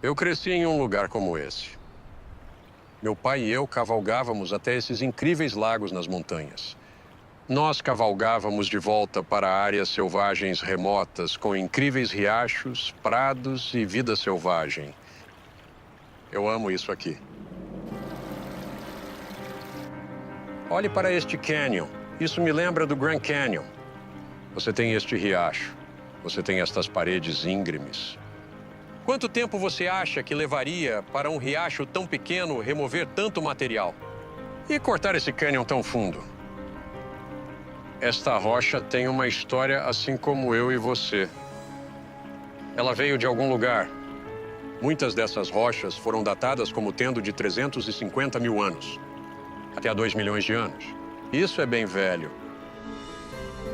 Eu cresci em um lugar como esse. Meu pai e eu cavalgávamos até esses incríveis lagos nas montanhas. Nós cavalgávamos de volta para áreas selvagens remotas, com incríveis riachos, prados e vida selvagem. Eu amo isso aqui. Olhe para este canyon. Isso me lembra do Grand Canyon. Você tem este riacho. Você tem estas paredes íngremes. Quanto tempo você acha que levaria para um riacho tão pequeno remover tanto material? E cortar esse cânion tão fundo? Esta rocha tem uma história assim como eu e você. Ela veio de algum lugar. Muitas dessas rochas foram datadas como tendo de 350 mil anos, até 2 milhões de anos. Isso é bem velho.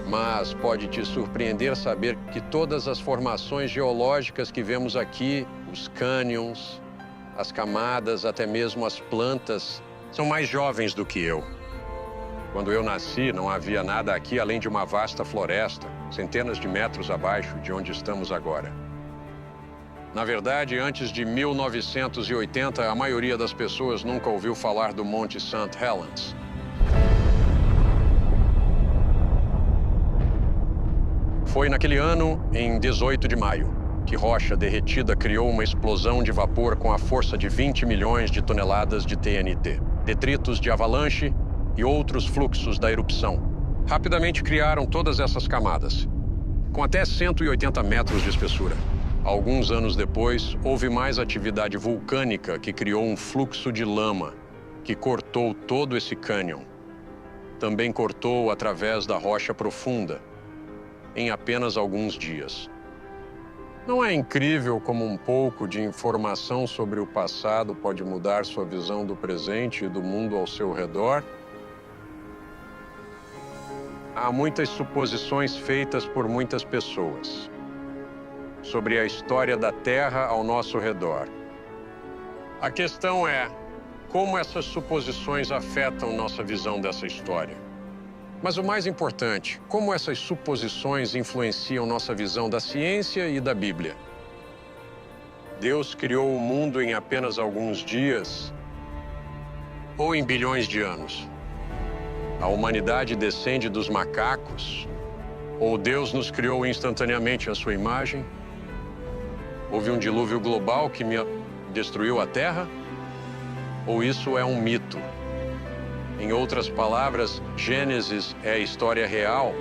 Mas pode te surpreender saber que todas as formações geológicas que vemos aqui, os cânions, as camadas, até mesmo as plantas, são mais jovens do que eu. Quando eu nasci, não havia nada aqui além de uma vasta floresta, centenas de metros abaixo de onde estamos agora. Na verdade, antes de 1980, a maioria das pessoas nunca ouviu falar do Monte St. Helens. Foi naquele ano, em 18 de maio, que rocha derretida criou uma explosão de vapor com a força de 20 milhões de toneladas de TNT. Detritos de avalanche e outros fluxos da erupção rapidamente criaram todas essas camadas, com até 180 metros de espessura. Alguns anos depois, houve mais atividade vulcânica que criou um fluxo de lama que cortou todo esse cânion. Também cortou através da rocha profunda, em apenas alguns dias. Não é incrível como um pouco de informação sobre o passado pode mudar sua visão do presente e do mundo ao seu redor? Há muitas suposições feitas por muitas pessoas sobre a história da Terra ao nosso redor. A questão é como essas suposições afetam nossa visão dessa história. Mas o mais importante, como essas suposições influenciam nossa visão da ciência e da Bíblia. Deus criou o mundo em apenas alguns dias ou em bilhões de anos? A humanidade descende dos macacos? Ou Deus nos criou instantaneamente à sua imagem? Houve um dilúvio global que destruiu a Terra? Ou isso é um mito? Em outras palavras, Gênesis é a história real?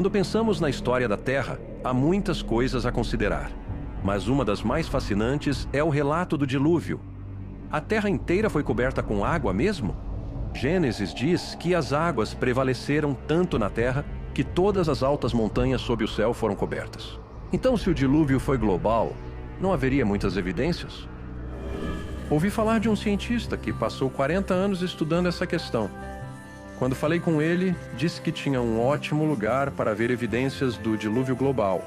Quando pensamos na história da Terra, há muitas coisas a considerar. Mas uma das mais fascinantes é o relato do dilúvio. A Terra inteira foi coberta com água mesmo? Gênesis diz que as águas prevaleceram tanto na Terra que todas as altas montanhas sob o céu foram cobertas. Então, se o dilúvio foi global, não haveria muitas evidências? Ouvi falar de um cientista que passou 40 anos estudando essa questão. Quando falei com ele, disse que tinha um ótimo lugar para ver evidências do dilúvio global.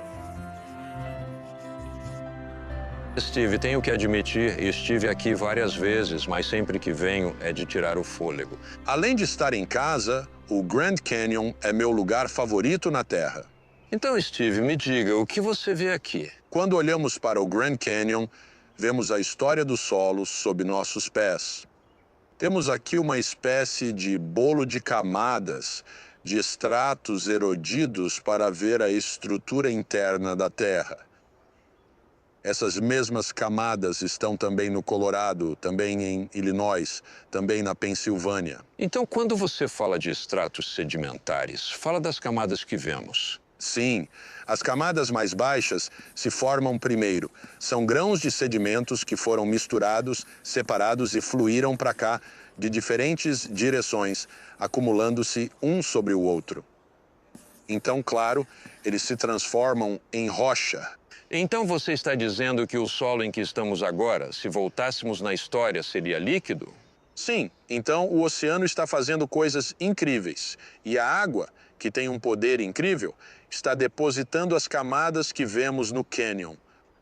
Steve, tenho que admitir, estive aqui várias vezes, mas sempre que venho é de tirar o fôlego. Além de estar em casa, o Grand Canyon é meu lugar favorito na Terra. Então, Steve, me diga, o que você vê aqui? Quando olhamos para o Grand Canyon, vemos a história do solo sob nossos pés. Temos aqui uma espécie de bolo de camadas, de estratos erodidos para ver a estrutura interna da Terra. Essas mesmas camadas estão também no Colorado, também em Illinois, também na Pensilvânia. Então, quando você fala de estratos sedimentares, fala das camadas que vemos. Sim, as camadas mais baixas se formam primeiro. São grãos de sedimentos que foram misturados, separados e fluíram para cá de diferentes direções, acumulando-se um sobre o outro. Então, claro, eles se transformam em rocha. Então você está dizendo que o solo em que estamos agora, se voltássemos na história, seria líquido? Sim, então o oceano está fazendo coisas incríveis. E a água, que tem um poder incrível, está depositando as camadas que vemos no cânion.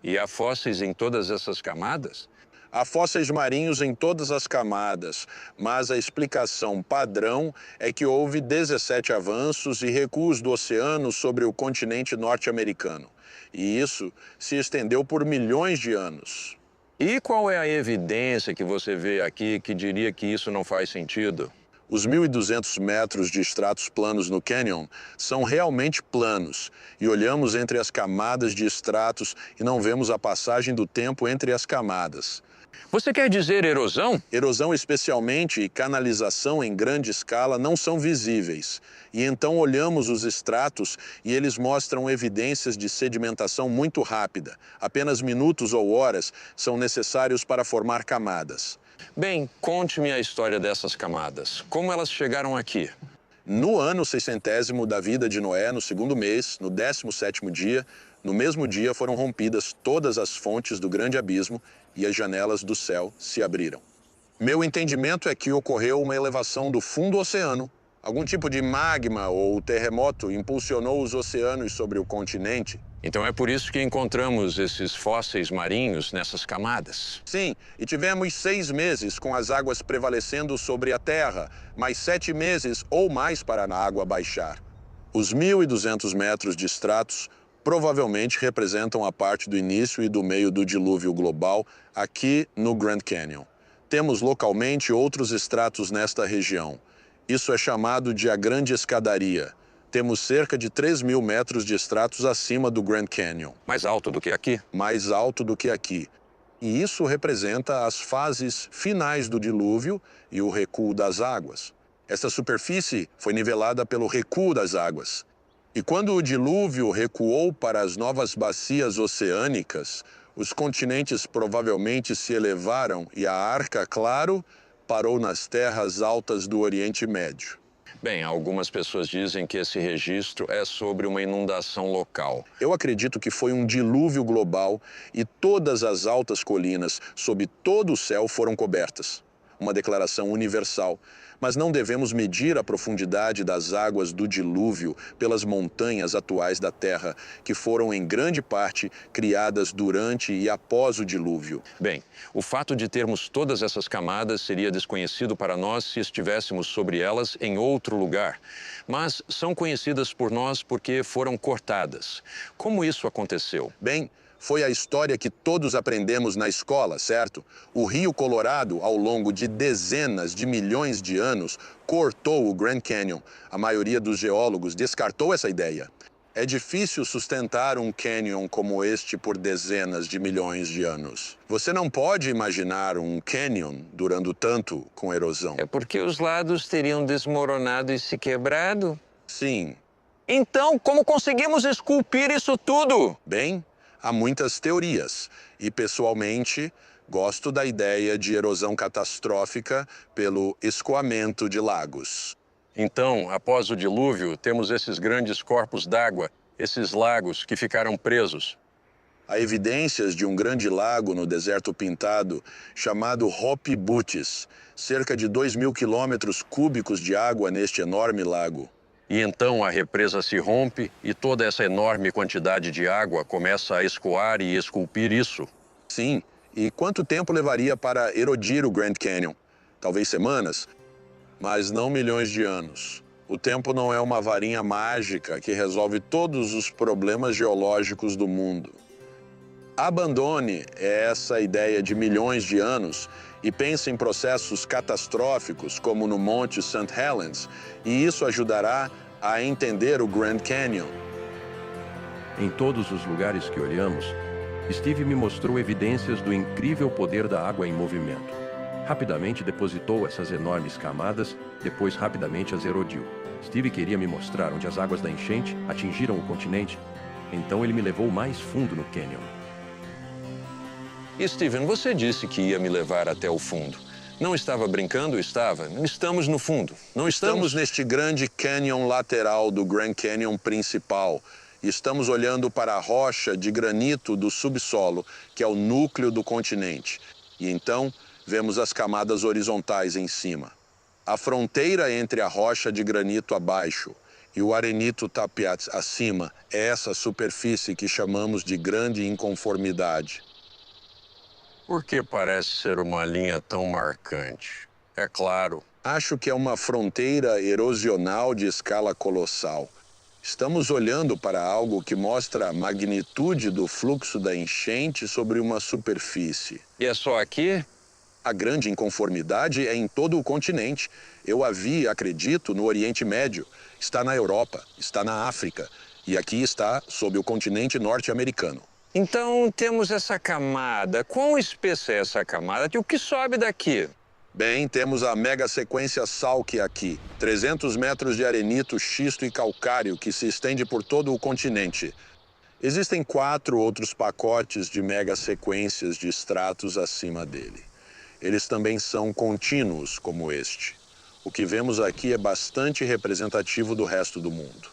E há fósseis em todas essas camadas? Há fósseis marinhos em todas as camadas, mas a explicação padrão é que houve 17 avanços e recuos do oceano sobre o continente norte-americano. E isso se estendeu por milhões de anos. E qual é a evidência que você vê aqui que diria que isso não faz sentido? Os 1.200 metros de estratos planos no cânion são realmente planos, e olhamos entre as camadas de estratos e não vemos a passagem do tempo entre as camadas. Você quer dizer erosão? Erosão especialmente e canalização em grande escala não são visíveis. E então olhamos os estratos e eles mostram evidências de sedimentação muito rápida. Apenas minutos ou horas são necessários para formar camadas. Bem, conte-me a história dessas camadas. Como elas chegaram aqui? No ano 600º da vida de Noé, no segundo mês, no 17º dia, no mesmo dia foram rompidas todas as fontes do grande abismo e as janelas do céu se abriram. Meu entendimento é que ocorreu uma elevação do fundo do oceano. Algum tipo de magma ou terremoto impulsionou os oceanos sobre o continente. Então é por isso que encontramos esses fósseis marinhos nessas camadas. Sim, e tivemos 6 meses com as águas prevalecendo sobre a Terra, mais 7 meses ou mais para a água baixar. Os 1.200 metros de estratos provavelmente representam a parte do início e do meio do dilúvio global aqui no Grand Canyon. Temos localmente outros estratos nesta região. Isso é chamado de a Grande Escadaria. Temos cerca de 3.000 metros de estratos acima do Grand Canyon. Mais alto do que aqui? Mais alto do que aqui. E isso representa as fases finais do dilúvio e o recuo das águas. Essa superfície foi nivelada pelo recuo das águas. E quando o dilúvio recuou para as novas bacias oceânicas, os continentes provavelmente se elevaram e a arca, claro, parou nas terras altas do Oriente Médio. Bem, algumas pessoas dizem que esse registro é sobre uma inundação local. Eu acredito que foi um dilúvio global e todas as altas colinas sob todo o céu foram cobertas. Uma declaração universal. Mas não devemos medir a profundidade das águas do dilúvio pelas montanhas atuais da Terra, que foram em grande parte criadas durante e após o dilúvio. Bem, o fato de termos todas essas camadas seria desconhecido para nós se estivéssemos sobre elas em outro lugar. Mas são conhecidas por nós porque foram cortadas. Como isso aconteceu? Bem, foi a história que todos aprendemos na escola, certo? O Rio Colorado, ao longo de dezenas de milhões de anos, cortou o Grand Canyon. A maioria dos geólogos descartou essa ideia. É difícil sustentar um canyon como este por dezenas de milhões de anos. Você não pode imaginar um canyon durando tanto com erosão. É porque os lados teriam desmoronado e se quebrado? Sim. Então, como conseguimos esculpir isso tudo? Bem, há muitas teorias e, pessoalmente, gosto da ideia de erosão catastrófica pelo escoamento de lagos. Então, após o dilúvio, temos esses grandes corpos d'água, esses lagos que ficaram presos. Há evidências de um grande lago no deserto pintado chamado Hopi Buttes, cerca de 2.000 quilômetros cúbicos de água neste enorme lago. E então a represa se rompe e toda essa enorme quantidade de água começa a escoar e esculpir isso. Sim. E quanto tempo levaria para erodir o Grand Canyon? Talvez semanas, mas não milhões de anos. O tempo não é uma varinha mágica que resolve todos os problemas geológicos do mundo. Abandone essa ideia de milhões de anos e pense em processos catastróficos, como no Monte St. Helens, e isso ajudará a entender o Grand Canyon. Em todos os lugares que olhamos, Steve me mostrou evidências do incrível poder da água em movimento. Rapidamente depositou essas enormes camadas, depois rapidamente as erodiu. Steve queria me mostrar onde as águas da enchente atingiram o continente, então ele me levou mais fundo no cânion. Steven, você disse que ia me levar até o fundo. Não estava brincando, estava. Estamos no fundo. Não Estamos neste grande cânion lateral do Grand Canyon principal. E estamos olhando para a rocha de granito do subsolo, que é o núcleo do continente. E então vemos as camadas horizontais em cima. A fronteira entre a rocha de granito abaixo e o arenito tapiat acima é essa superfície que chamamos de grande inconformidade. Por que parece ser uma linha tão marcante? É claro. Acho que é uma fronteira erosional de escala colossal. Estamos olhando para algo que mostra a magnitude do fluxo da enchente sobre uma superfície. E é só aqui? A grande inconformidade é em todo o continente. Eu a vi, acredito, no Oriente Médio. Está na Europa, está na África e aqui está sob o continente norte-americano. Então temos essa camada. Quão espessa é essa camada? E o que sobe daqui? Bem, temos a mega sequência Salk aqui. 300 metros de arenito, xisto e calcário que se estende por todo o continente. Existem 4 outros pacotes de mega sequências de estratos acima dele. Eles também são contínuos, como este. O que vemos aqui é bastante representativo do resto do mundo.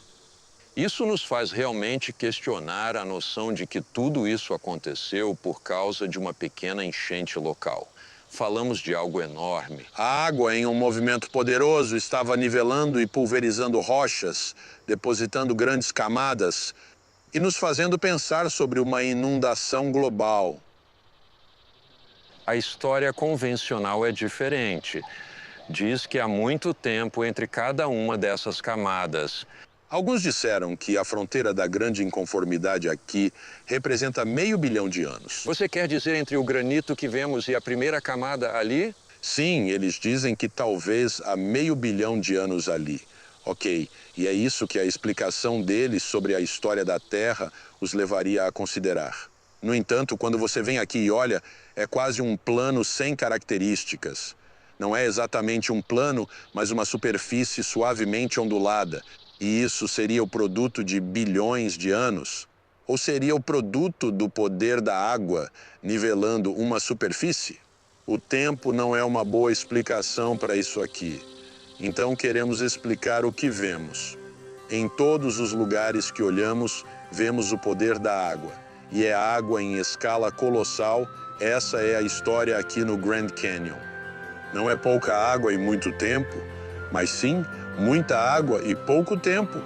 Isso nos faz realmente questionar a noção de que tudo isso aconteceu por causa de uma pequena enchente local. Falamos de algo enorme. A água, em um movimento poderoso, estava nivelando e pulverizando rochas, depositando grandes camadas e nos fazendo pensar sobre uma inundação global. A história convencional é diferente. Diz que há muito tempo entre cada uma dessas camadas. Alguns disseram que a fronteira da grande inconformidade aqui representa meio bilhão de anos. Você quer dizer entre o granito que vemos e a primeira camada ali? Sim, eles dizem que talvez há meio bilhão de anos ali. Ok, e é isso que a explicação deles sobre a história da Terra os levaria a considerar. No entanto, quando você vem aqui e olha, é quase um plano sem características. Não é exatamente um plano, mas uma superfície suavemente ondulada. E isso seria o produto de bilhões de anos? Ou seria o produto do poder da água nivelando uma superfície? O tempo não é uma boa explicação para isso aqui. Então queremos explicar o que vemos. Em todos os lugares que olhamos, vemos o poder da água. E é água em escala colossal. Essa é a história aqui no Grand Canyon. Não é pouca água e muito tempo, mas sim muita água e pouco tempo.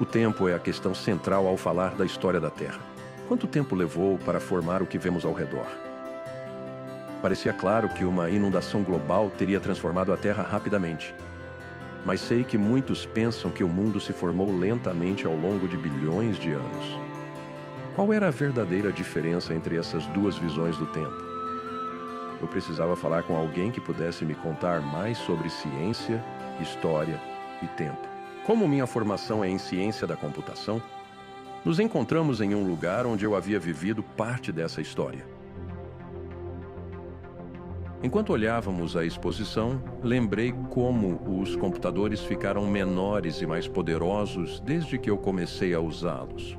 O tempo é a questão central ao falar da história da Terra. Quanto tempo levou para formar o que vemos ao redor? Parecia claro que uma inundação global teria transformado a Terra rapidamente. Mas sei que muitos pensam que o mundo se formou lentamente ao longo de bilhões de anos. Qual era a verdadeira diferença entre essas duas visões do tempo? Eu precisava falar com alguém que pudesse me contar mais sobre ciência, história e tempo. Como minha formação é em ciência da computação, nos encontramos em um lugar onde eu havia vivido parte dessa história. Enquanto olhávamos a exposição, lembrei como os computadores ficaram menores e mais poderosos desde que eu comecei a usá-los.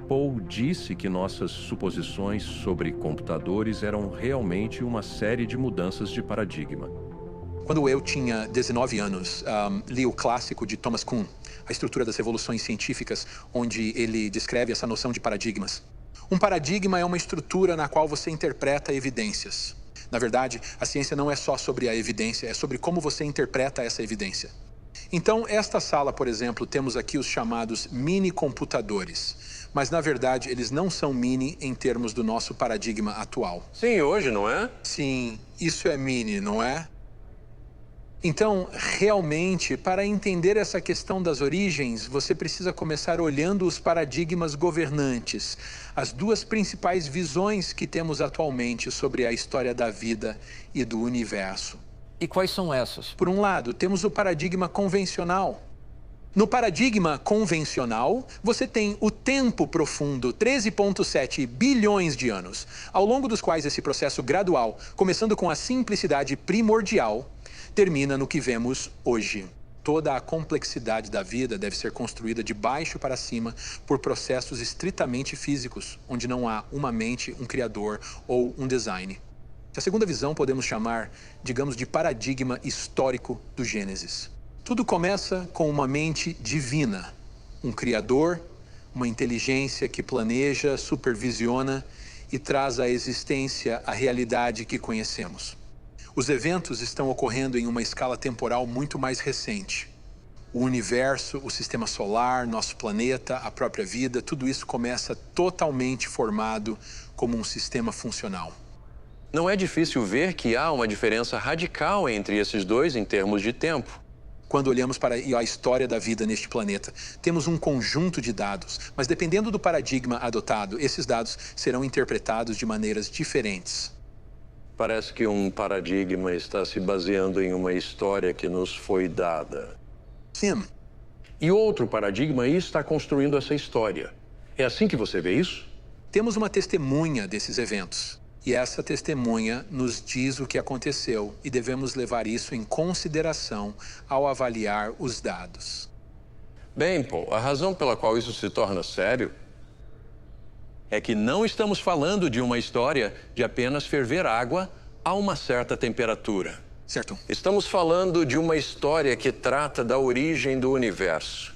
Paul disse que nossas suposições sobre computadores eram realmente uma série de mudanças de paradigma. Quando eu tinha 19 anos, li o clássico de Thomas Kuhn, A Estrutura das Revoluções Científicas, onde ele descreve essa noção de paradigmas. Um paradigma é uma estrutura na qual você interpreta evidências. Na verdade, a ciência não é só sobre a evidência, é sobre como você interpreta essa evidência. Então, esta sala, por exemplo, temos aqui os chamados mini-computadores. Mas, na verdade, eles não são mini em termos do nosso paradigma atual. Sim, hoje, não é? Sim, isso é mini, não é? Então, realmente, para entender essa questão das origens, você precisa começar olhando os paradigmas governantes, as duas principais visões que temos atualmente sobre a história da vida e do universo. E quais são essas? Por um lado, temos o paradigma convencional. No paradigma convencional, você tem o tempo profundo, 13,7 bilhões de anos, ao longo dos quais esse processo gradual, começando com a simplicidade primordial, termina no que vemos hoje. Toda a complexidade da vida deve ser construída de baixo para cima por processos estritamente físicos, onde não há uma mente, um criador ou um design. A segunda visão podemos chamar, digamos, de paradigma histórico do Gênesis. Tudo começa com uma mente divina, um criador, uma inteligência que planeja, supervisiona e traz à existência a realidade que conhecemos. Os eventos estão ocorrendo em uma escala temporal muito mais recente. O universo, o sistema solar, nosso planeta, a própria vida, tudo isso começa totalmente formado como um sistema funcional. Não é difícil ver que há uma diferença radical entre esses dois em termos de tempo. Quando olhamos para a história da vida neste planeta, temos um conjunto de dados, mas dependendo do paradigma adotado, esses dados serão interpretados de maneiras diferentes. Parece que um paradigma está se baseando em uma história que nos foi dada. Sim. E outro paradigma aí está construindo essa história. É assim que você vê isso? Temos uma testemunha desses eventos. E essa testemunha nos diz o que aconteceu e devemos levar isso em consideração ao avaliar os dados. Bem, Paul, a razão pela qual isso se torna sério é que não estamos falando de uma história de apenas ferver água a uma certa temperatura. Certo. Estamos falando de uma história que trata da origem do universo.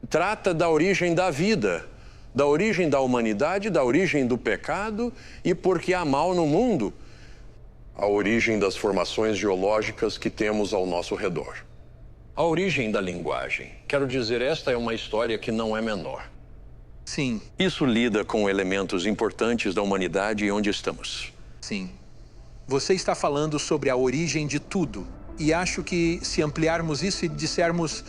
Trata da origem da vida, da origem da humanidade, da origem do pecado e, porque há mal no mundo, a origem das formações geológicas que temos ao nosso redor. A origem da linguagem. Quero dizer, esta é uma história que não é menor. Sim. Isso lida com elementos importantes da humanidade e onde estamos. Sim. Você está falando sobre a origem de tudo. E acho que se ampliarmos isso e dissermos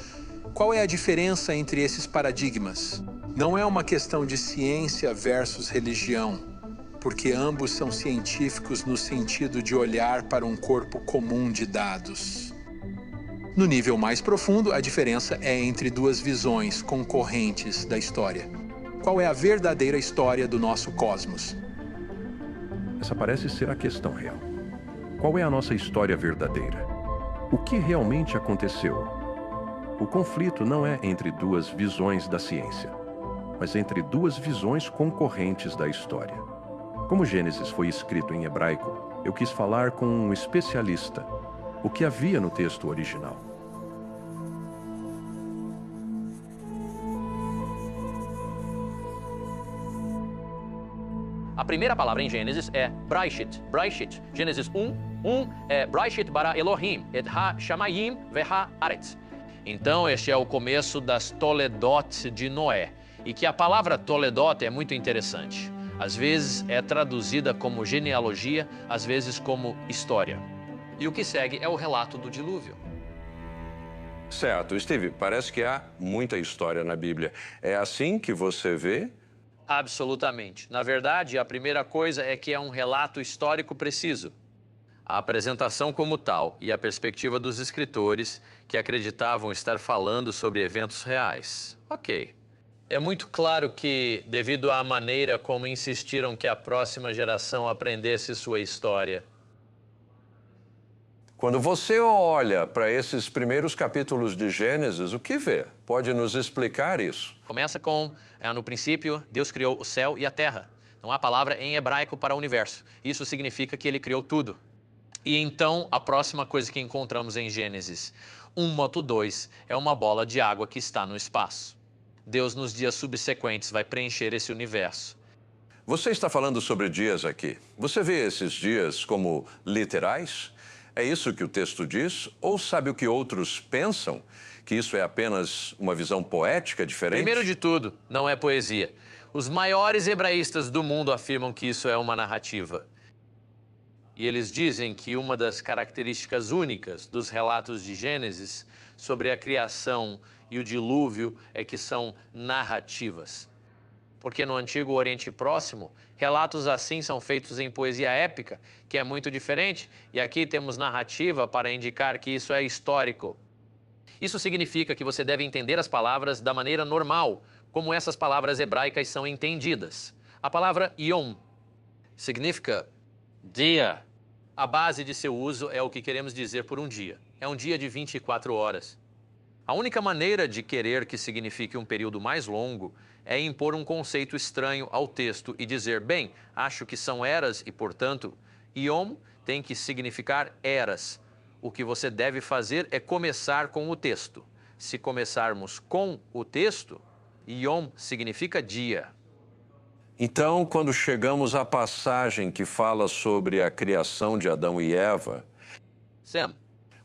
qual é a diferença entre esses paradigmas, não é uma questão de ciência versus religião, porque ambos são científicos no sentido de olhar para um corpo comum de dados. No nível mais profundo, a diferença é entre duas visões concorrentes da história. Qual é a verdadeira história do nosso cosmos? Essa parece ser a questão real. Qual é a nossa história verdadeira? O que realmente aconteceu? O conflito não é entre duas visões da ciência, mas entre duas visões concorrentes da história. Como Gênesis foi escrito em hebraico, eu quis falar com um especialista o que havia no texto original. A primeira palavra em Gênesis é Breshit. Breshit. Gênesis 1 é Breshit bara Elohim, et ha-shamayim veha-aretz. Então, este é o começo das Toledot de Noé. E que a palavra Toledot é muito interessante. Às vezes é traduzida como genealogia, às vezes como história. E o que segue é o relato do dilúvio. Certo, Steve, parece que há muita história na Bíblia. É assim que você vê? Absolutamente. Na verdade, a primeira coisa é que é um relato histórico preciso. A apresentação como tal e a perspectiva dos escritores que acreditavam estar falando sobre eventos reais. Ok. É muito claro que, devido à maneira como insistiram que a próxima geração aprendesse sua história. Quando você olha para esses primeiros capítulos de Gênesis, o que vê? Pode nos explicar isso? Começa com, no princípio, Deus criou o céu e a terra. Não há palavra em hebraico para universo. Isso significa que ele criou tudo. E então, a próxima coisa que encontramos em Gênesis 1:2 é uma bola de água que está no espaço. Deus, nos dias subsequentes, vai preencher esse universo. Você está falando sobre dias aqui. Você vê esses dias como literais? É isso que o texto diz? Ou sabe o que outros pensam? Que isso é apenas uma visão poética diferente? Primeiro de tudo, não é poesia. Os maiores hebraístas do mundo afirmam que isso é uma narrativa. E eles dizem que uma das características únicas dos relatos de Gênesis sobre a criação e o dilúvio é que são narrativas. Porque no Antigo Oriente Próximo, relatos assim são feitos em poesia épica, que é muito diferente, e aqui temos narrativa para indicar que isso é histórico. Isso significa que você deve entender as palavras da maneira normal, como essas palavras hebraicas são entendidas. A palavra Yom significa dia. A base de seu uso é o que queremos dizer por um dia. É um dia de 24 horas. A única maneira de querer que signifique um período mais longo é impor um conceito estranho ao texto e dizer, bem, acho que são eras e, portanto, Yom tem que significar eras. O que você deve fazer é começar com o texto. Se começarmos com o texto, Yom significa dia. Então, quando chegamos à passagem que fala sobre a criação de Adão e Eva, Sam,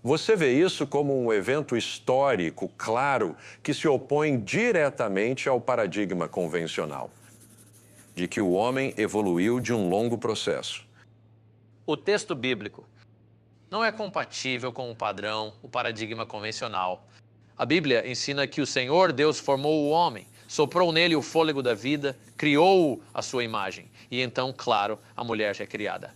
você vê isso como um evento histórico, claro, que se opõe diretamente ao paradigma convencional, de que o homem evoluiu de um longo processo. o texto bíblico não é compatível com o padrão, o paradigma convencional. A Bíblia ensina que o Senhor Deus formou o homem, soprou nele o fôlego da vida, criou-o à sua imagem. E então, claro, a mulher já é criada.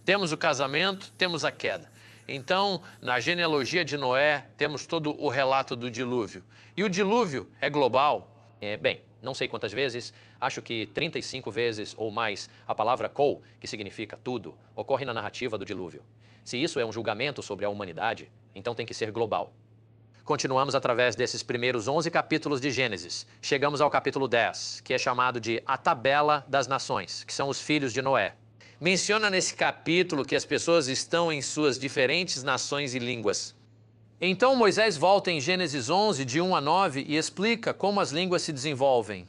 Temos o casamento, temos a queda. Então, na genealogia de Noé, temos todo o relato do dilúvio. E o dilúvio é global? Bem, não sei quantas vezes, acho que 35 vezes ou mais a palavra kol, que significa tudo, ocorre na narrativa do dilúvio. Se isso é um julgamento sobre a humanidade, então tem que ser global. Continuamos através desses primeiros 11 capítulos de Gênesis. Chegamos ao capítulo 10, que é chamado de A Tabela das Nações, que são os filhos de Noé. Menciona nesse capítulo que as pessoas estão em suas diferentes nações e línguas. Então Moisés volta em Gênesis 11, de 1 a 9, e explica como as línguas se desenvolvem.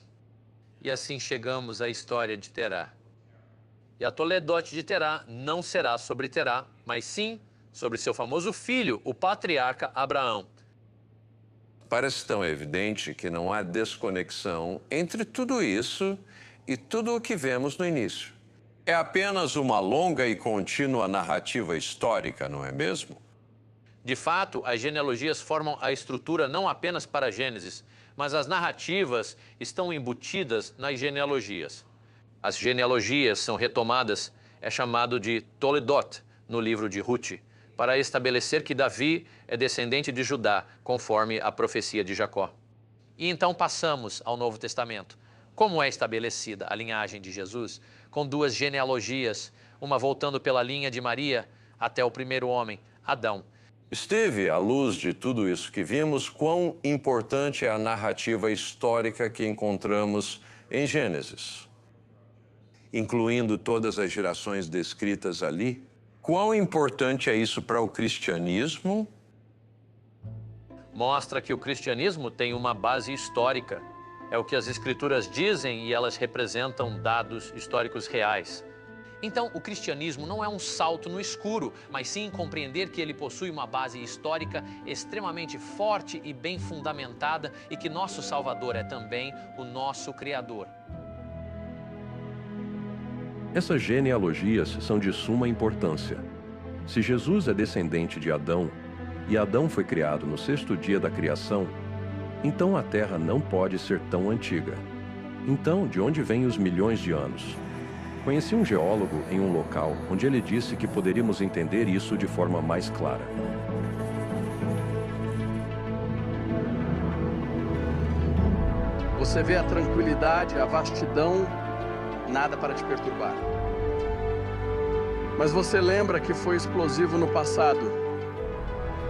E assim chegamos à história de Terá. E a Toledote de Terá não será sobre Terá, mas sim sobre seu famoso filho, o patriarca Abraão. Parece tão evidente que não há desconexão entre tudo isso e tudo o que vemos no início. É apenas uma longa e contínua narrativa histórica, não é mesmo? De fato, as genealogias formam a estrutura não apenas para Gênesis, mas as narrativas estão embutidas nas genealogias. As genealogias são retomadas, é chamado de Toledot, no livro de Ruth, para estabelecer que Davi é descendente de Judá, conforme a profecia de Jacó. E então passamos ao Novo Testamento. Como é estabelecida a linhagem de Jesus? Com duas genealogias, uma voltando pela linha de Maria até o primeiro homem, Adão. Steve, à luz de tudo isso que vimos, quão importante é a narrativa histórica que encontramos em Gênesis, incluindo todas as gerações descritas ali? Quão importante é isso para o cristianismo? Mostra que o cristianismo tem uma base histórica. É o que as escrituras dizem e elas representam dados históricos reais. Então, o cristianismo não é um salto no escuro, mas sim compreender que ele possui uma base histórica extremamente forte e bem fundamentada e que nosso Salvador é também o nosso Criador. Essas genealogias são de suma importância. Se Jesus é descendente de Adão, e Adão foi criado no 6º dia da criação, então a Terra não pode ser tão antiga. Então, de onde vêm os milhões de anos? Conheci um geólogo em um local onde ele disse que poderíamos entender isso de forma mais clara. Você vê a tranquilidade, a vastidão, nada para te perturbar. Mas você lembra que foi explosivo no passado.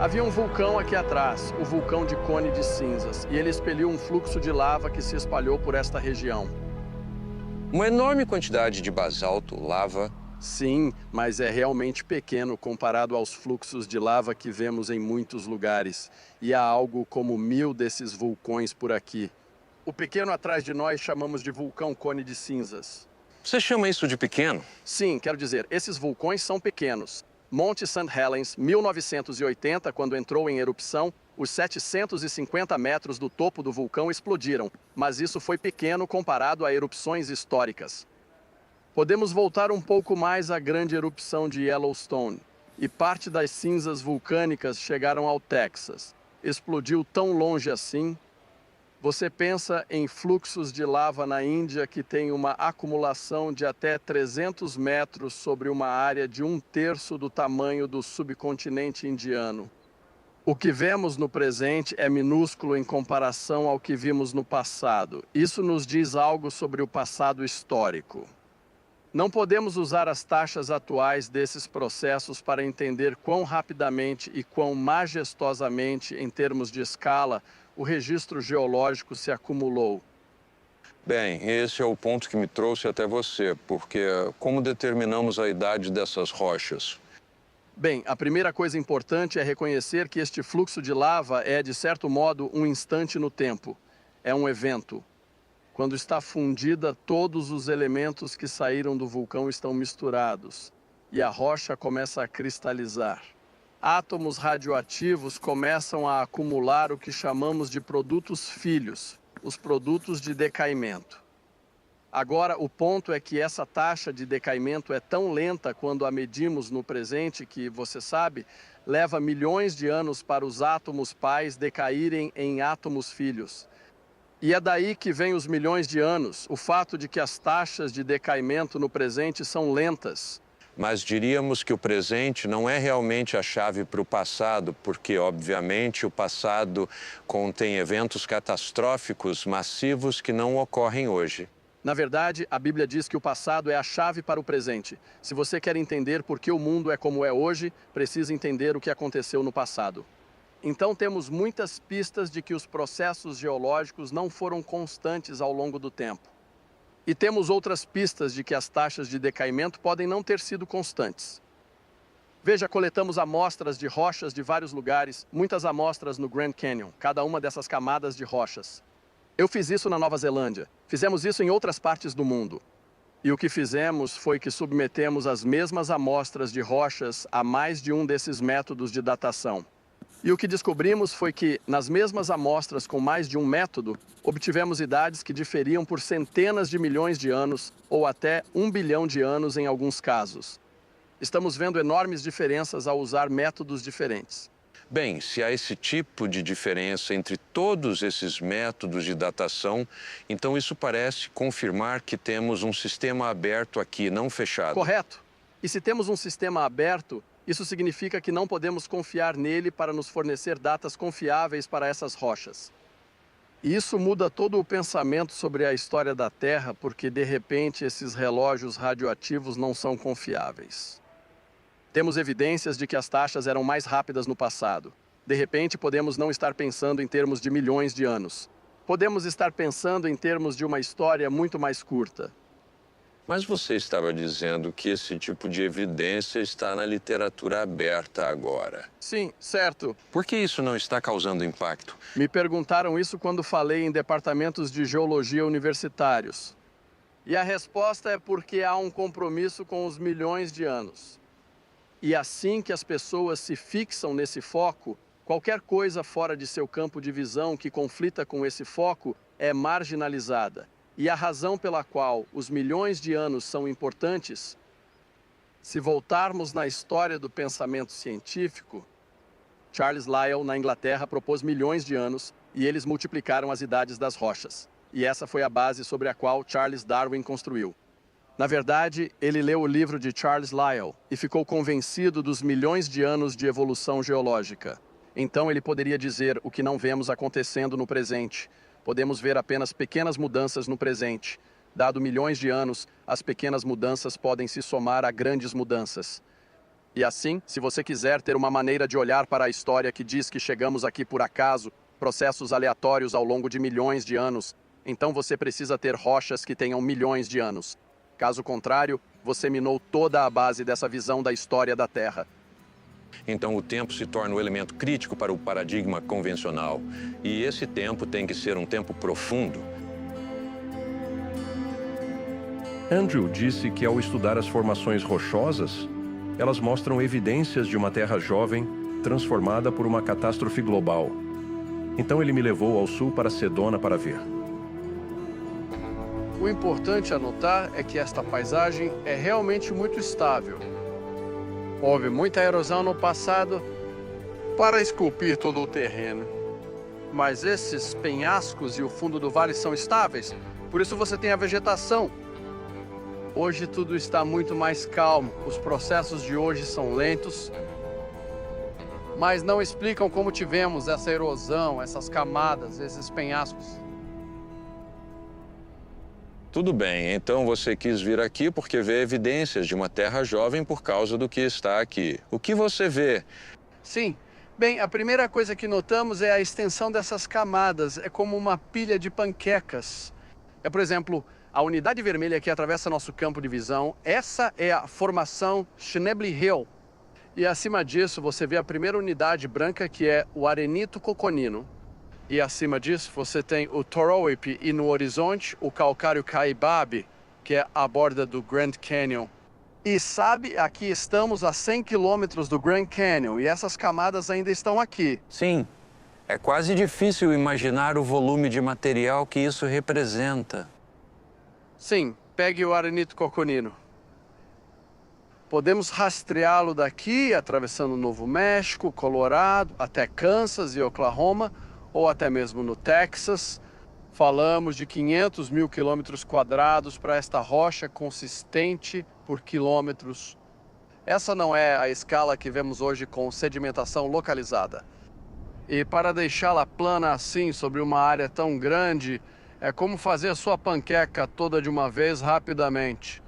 Havia um vulcão aqui atrás, o vulcão de Cone de Cinzas, e ele expeliu um fluxo de lava que se espalhou por esta região. Uma enorme quantidade de basalto, lava. Sim, mas é realmente pequeno comparado aos fluxos de lava que vemos em muitos lugares. E há algo como 1000 desses vulcões por aqui. O pequeno atrás de nós chamamos de vulcão Cone de Cinzas. Você chama isso de pequeno? Sim, quero dizer, esses vulcões são pequenos. Monte St. Helens, 1980, quando entrou em erupção, os 750 metros do topo do vulcão explodiram, mas isso foi pequeno comparado a erupções históricas. Podemos voltar um pouco mais à grande erupção de Yellowstone, e parte das cinzas vulcânicas chegaram ao Texas. Explodiu tão longe assim. Você pensa em fluxos de lava na Índia que tem uma acumulação de até 300 metros sobre uma área de 1/3 do tamanho do subcontinente indiano. O que vemos no presente é minúsculo em comparação ao que vimos no passado. Isso nos diz algo sobre o passado histórico. Não podemos usar as taxas atuais desses processos para entender quão rapidamente e quão majestosamente, em termos de escala, o registro geológico se acumulou. Bem, esse é o ponto que me trouxe até você, porque como determinamos a idade dessas rochas? Bem, a primeira coisa importante é reconhecer que este fluxo de lava é, de certo modo, um instante no tempo. É um evento. Quando está fundida, todos os elementos que saíram do vulcão estão misturados e a rocha começa a cristalizar. Átomos radioativos começam a acumular o que chamamos de produtos filhos, os produtos de decaimento. Agora, o ponto é que essa taxa de decaimento é tão lenta quando a medimos no presente que, você sabe, leva milhões de anos para os átomos pais decaírem em átomos filhos. E é daí que vem os milhões de anos, o fato de que as taxas de decaimento no presente são lentas. Mas diríamos que o presente não é realmente a chave para o passado, porque, obviamente, o passado contém eventos catastróficos massivos que não ocorrem hoje. Na verdade, a Bíblia diz que o passado é a chave para o presente. Se você quer entender por que o mundo é como é hoje, precisa entender o que aconteceu no passado. Então, temos muitas pistas de que os processos geológicos não foram constantes ao longo do tempo. E temos outras pistas de que as taxas de decaimento podem não ter sido constantes. Veja, coletamos amostras de rochas de vários lugares, muitas amostras no Grand Canyon, cada uma dessas camadas de rochas. Eu fiz isso na Nova Zelândia, fizemos isso em outras partes do mundo. E o que fizemos foi que submetemos as mesmas amostras de rochas a mais de um desses métodos de datação. E o que descobrimos foi que, nas mesmas amostras com mais de um método, obtivemos idades que diferiam por centenas de milhões de anos ou até 1 bilhão de anos em alguns casos. Estamos vendo enormes diferenças ao usar métodos diferentes. Bem, se há esse tipo de diferença entre todos esses métodos de datação, então isso parece confirmar que temos um sistema aberto aqui, não fechado. Correto. E se temos um sistema aberto, isso significa que não podemos confiar nele para nos fornecer datas confiáveis para essas rochas. E isso muda todo o pensamento sobre a história da Terra, porque, de repente, esses relógios radioativos não são confiáveis. Temos evidências de que as taxas eram mais rápidas no passado. De repente, podemos não estar pensando em termos de milhões de anos. Podemos estar pensando em termos de uma história muito mais curta. Mas você estava dizendo que esse tipo de evidência está na literatura aberta agora. Sim, certo. Por que isso não está causando impacto? Me perguntaram isso quando falei em departamentos de geologia universitários. E a resposta é porque há um compromisso com os milhões de anos. E assim que as pessoas se fixam nesse foco, qualquer coisa fora de seu campo de visão que conflita com esse foco é marginalizada. E a razão pela qual os milhões de anos são importantes, se voltarmos na história do pensamento científico, Charles Lyell, na Inglaterra, propôs milhões de anos e eles multiplicaram as idades das rochas. E essa foi a base sobre a qual Charles Darwin construiu. Na verdade, ele leu o livro de Charles Lyell e ficou convencido dos milhões de anos de evolução geológica. Então ele poderia dizer o que não vemos acontecendo no presente. Podemos ver apenas pequenas mudanças no presente. Dado milhões de anos, as pequenas mudanças podem se somar a grandes mudanças. E assim, se você quiser ter uma maneira de olhar para a história que diz que chegamos aqui por acaso, processos aleatórios ao longo de milhões de anos, então você precisa ter rochas que tenham milhões de anos. Caso contrário, você minou toda a base dessa visão da história da Terra. Então o tempo se torna o elemento crítico para o paradigma convencional. E esse tempo tem que ser um tempo profundo. Andrew disse que ao estudar as formações rochosas, elas mostram evidências de uma Terra jovem transformada por uma catástrofe global. Então ele me levou ao sul para Sedona para ver. O importante a notar é que esta paisagem é realmente muito estável. Houve muita erosão no passado para esculpir todo o terreno. Mas esses penhascos e o fundo do vale são estáveis, por isso você tem a vegetação. Hoje tudo está muito mais calmo, os processos de hoje são lentos, mas não explicam como tivemos essa erosão, essas camadas, esses penhascos. Tudo bem, então você quis vir aqui porque vê evidências de uma Terra jovem por causa do que está aqui. O que você vê? Sim. Bem, a primeira coisa que notamos é a extensão dessas camadas. É como uma pilha de panquecas. Por exemplo, a unidade vermelha que atravessa nosso campo de visão, essa é a formação Schnebly Hill. E acima disso você vê a primeira unidade branca, que é o arenito coconino. E acima disso você tem o Toroip e no horizonte o calcário Kaibab, que é a borda do Grand Canyon. E sabe, aqui estamos a 100 quilômetros do Grand Canyon e essas camadas ainda estão aqui. Sim, é quase difícil imaginar o volume de material que isso representa. Sim, pegue o arenito coconino. Podemos rastreá-lo daqui, atravessando o Novo México, Colorado, até Kansas e Oklahoma, ou até mesmo no Texas. Falamos de 500 mil quilômetros quadrados para esta rocha consistente por quilômetros. Essa não é a escala que vemos hoje com sedimentação localizada. E para deixá-la plana assim sobre uma área tão grande, é como fazer a sua panqueca toda de uma vez rapidamente.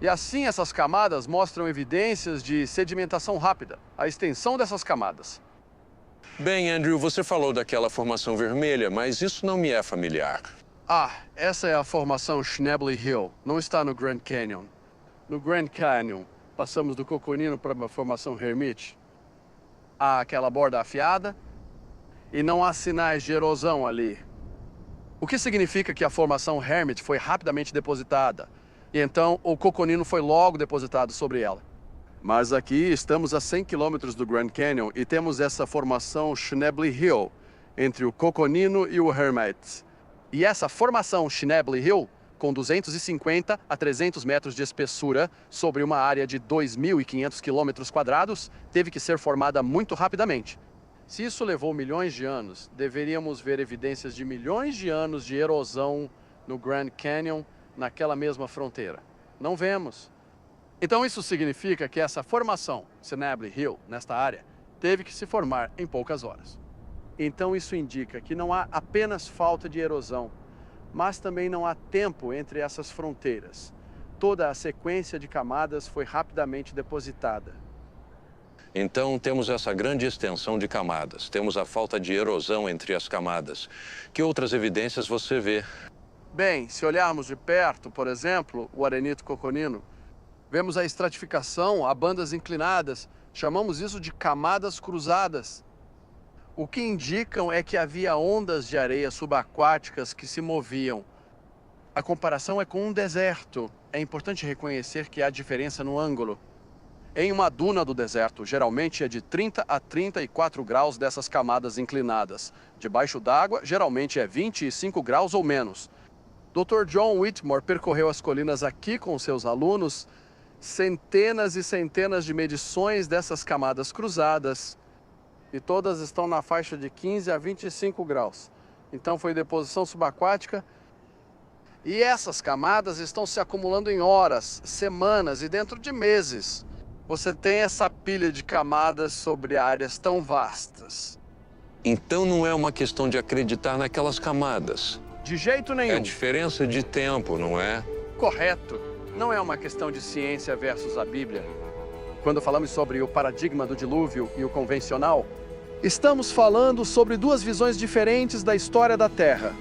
E assim essas camadas mostram evidências de sedimentação rápida, a extensão dessas camadas. Bem, Andrew, você falou daquela formação vermelha, mas isso não me é familiar. Essa é a formação Schnebly Hill. Não está no Grand Canyon. No Grand Canyon, passamos do coconino para a formação Hermite. Há aquela borda afiada e não há sinais de erosão ali. O que significa que a formação Hermite foi rapidamente depositada. E então o coconino foi logo depositado sobre ela. Mas aqui estamos a 100 quilômetros do Grand Canyon e temos essa formação Schnebly Hill, entre o coconino e o Hermite. E essa formação Schnebly Hill, com 250 a 300 metros de espessura sobre uma área de 2.500 quilômetros quadrados, teve que ser formada muito rapidamente. Se isso levou milhões de anos, deveríamos ver evidências de milhões de anos de erosão no Grand Canyon, naquela mesma fronteira. Não vemos. Então isso significa que essa formação, Schnebly Hill, nesta área, teve que se formar em poucas horas. Então isso indica que não há apenas falta de erosão, mas também não há tempo entre essas fronteiras. Toda a sequência de camadas foi rapidamente depositada. Então, temos essa grande extensão de camadas. Temos a falta de erosão entre as camadas. Que outras evidências você vê? Bem, se olharmos de perto, por exemplo, o arenito coconino, vemos a estratificação a bandas inclinadas. Chamamos isso de camadas cruzadas. O que indicam é que havia ondas de areia subaquáticas que se moviam. A comparação é com um deserto. É importante reconhecer que há diferença no ângulo. Em uma duna do deserto, geralmente é de 30 a 34 graus dessas camadas inclinadas. Debaixo d'água, geralmente é 25 graus ou menos. Dr. John Whitmore percorreu as colinas aqui com seus alunos, centenas e centenas de medições dessas camadas cruzadas, e todas estão na faixa de 15 a 25 graus. Então foi deposição subaquática, e essas camadas estão se acumulando em horas, semanas e dentro de meses. Você tem essa pilha de camadas sobre áreas tão vastas. Então não é uma questão de acreditar naquelas camadas. De jeito nenhum. É diferença de tempo, não é? Correto. Não é uma questão de ciência versus a Bíblia. Quando falamos sobre o paradigma do dilúvio e o convencional, estamos falando sobre duas visões diferentes da história da Terra.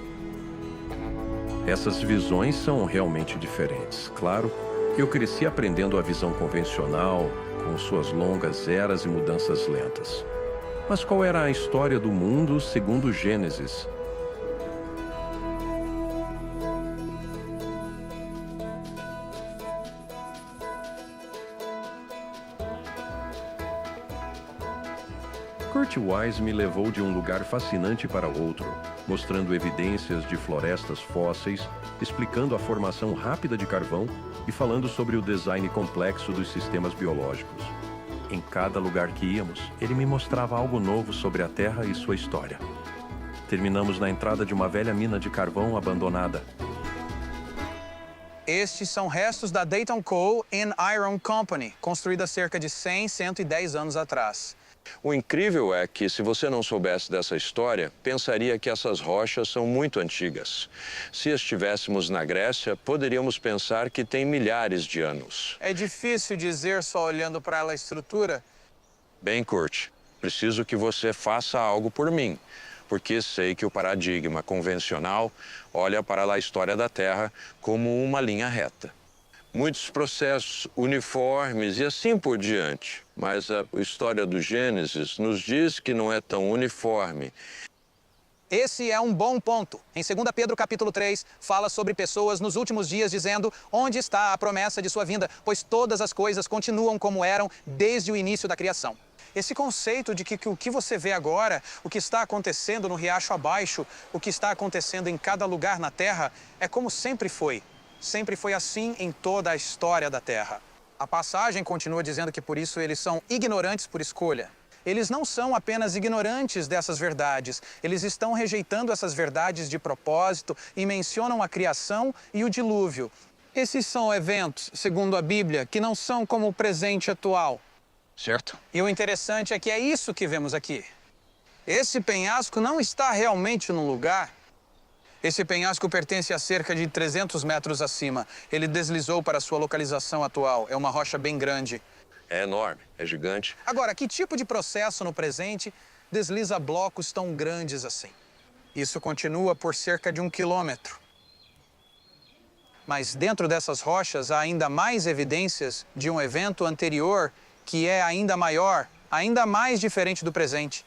Essas visões são realmente diferentes. Claro, eu cresci aprendendo a visão convencional, com suas longas eras e mudanças lentas. Mas qual era a história do mundo segundo Gênesis? Kurt Wise me levou de um lugar fascinante para outro, mostrando evidências de florestas fósseis, explicando a formação rápida de carvão e falando sobre o design complexo dos sistemas biológicos. Em cada lugar que íamos, ele me mostrava algo novo sobre a Terra e sua história. Terminamos na entrada de uma velha mina de carvão abandonada. Estes são restos da Dayton Coal and Iron Company, construída cerca de 110 anos atrás. O incrível é que, se você não soubesse dessa história, pensaria que essas rochas são muito antigas. Se estivéssemos na Grécia, poderíamos pensar que tem milhares de anos. É difícil dizer só olhando para a estrutura. Bem, Kurt, preciso que você faça algo por mim. porque sei que o paradigma convencional olha para a história da Terra como uma linha reta. Muitos processos uniformes e assim por diante. Mas a história do Gênesis nos diz que não é tão uniforme. Esse é um bom ponto. Em 2 Pedro capítulo 3, fala sobre pessoas nos últimos dias dizendo: onde está a promessa de sua vinda? Pois todas as coisas continuam como eram desde o início da criação. Esse conceito de que o que você vê agora, o que está acontecendo no riacho abaixo, o que está acontecendo em cada lugar na Terra, é como sempre foi. Sempre foi assim em toda a história da Terra. A passagem continua dizendo que por isso eles são ignorantes por escolha. Eles não são apenas ignorantes dessas verdades, eles estão rejeitando essas verdades de propósito e mencionam a criação e o dilúvio. Esses são eventos, segundo a Bíblia, que não são como o presente atual. Certo? E o interessante é que é isso que vemos aqui. Esse penhasco não está realmente no lugar. Esse penhasco pertence a cerca de 300 metros acima. Ele deslizou para sua localização atual. É uma rocha bem grande. É enorme, é gigante. Agora, que tipo de processo no presente desliza blocos tão grandes assim? Isso continua por cerca de 1 quilômetro. Mas dentro dessas rochas há ainda mais evidências de um evento anterior que é ainda maior, ainda mais diferente do presente.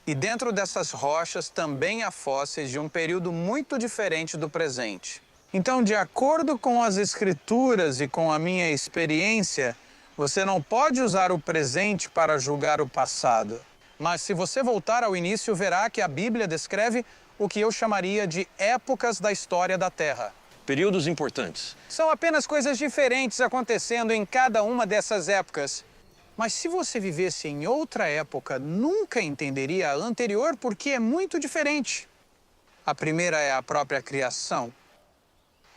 E dentro dessas rochas também há fósseis de um período muito diferente do presente. Então, de acordo com as escrituras e com a minha experiência, você não pode usar o presente para julgar o passado. Mas se você voltar ao início, verá que a Bíblia descreve o que eu chamaria de épocas da história da Terra. Períodos importantes. São apenas coisas diferentes acontecendo em cada uma dessas épocas. Mas se você vivesse em outra época, nunca entenderia a anterior porque é muito diferente. A primeira é a própria criação.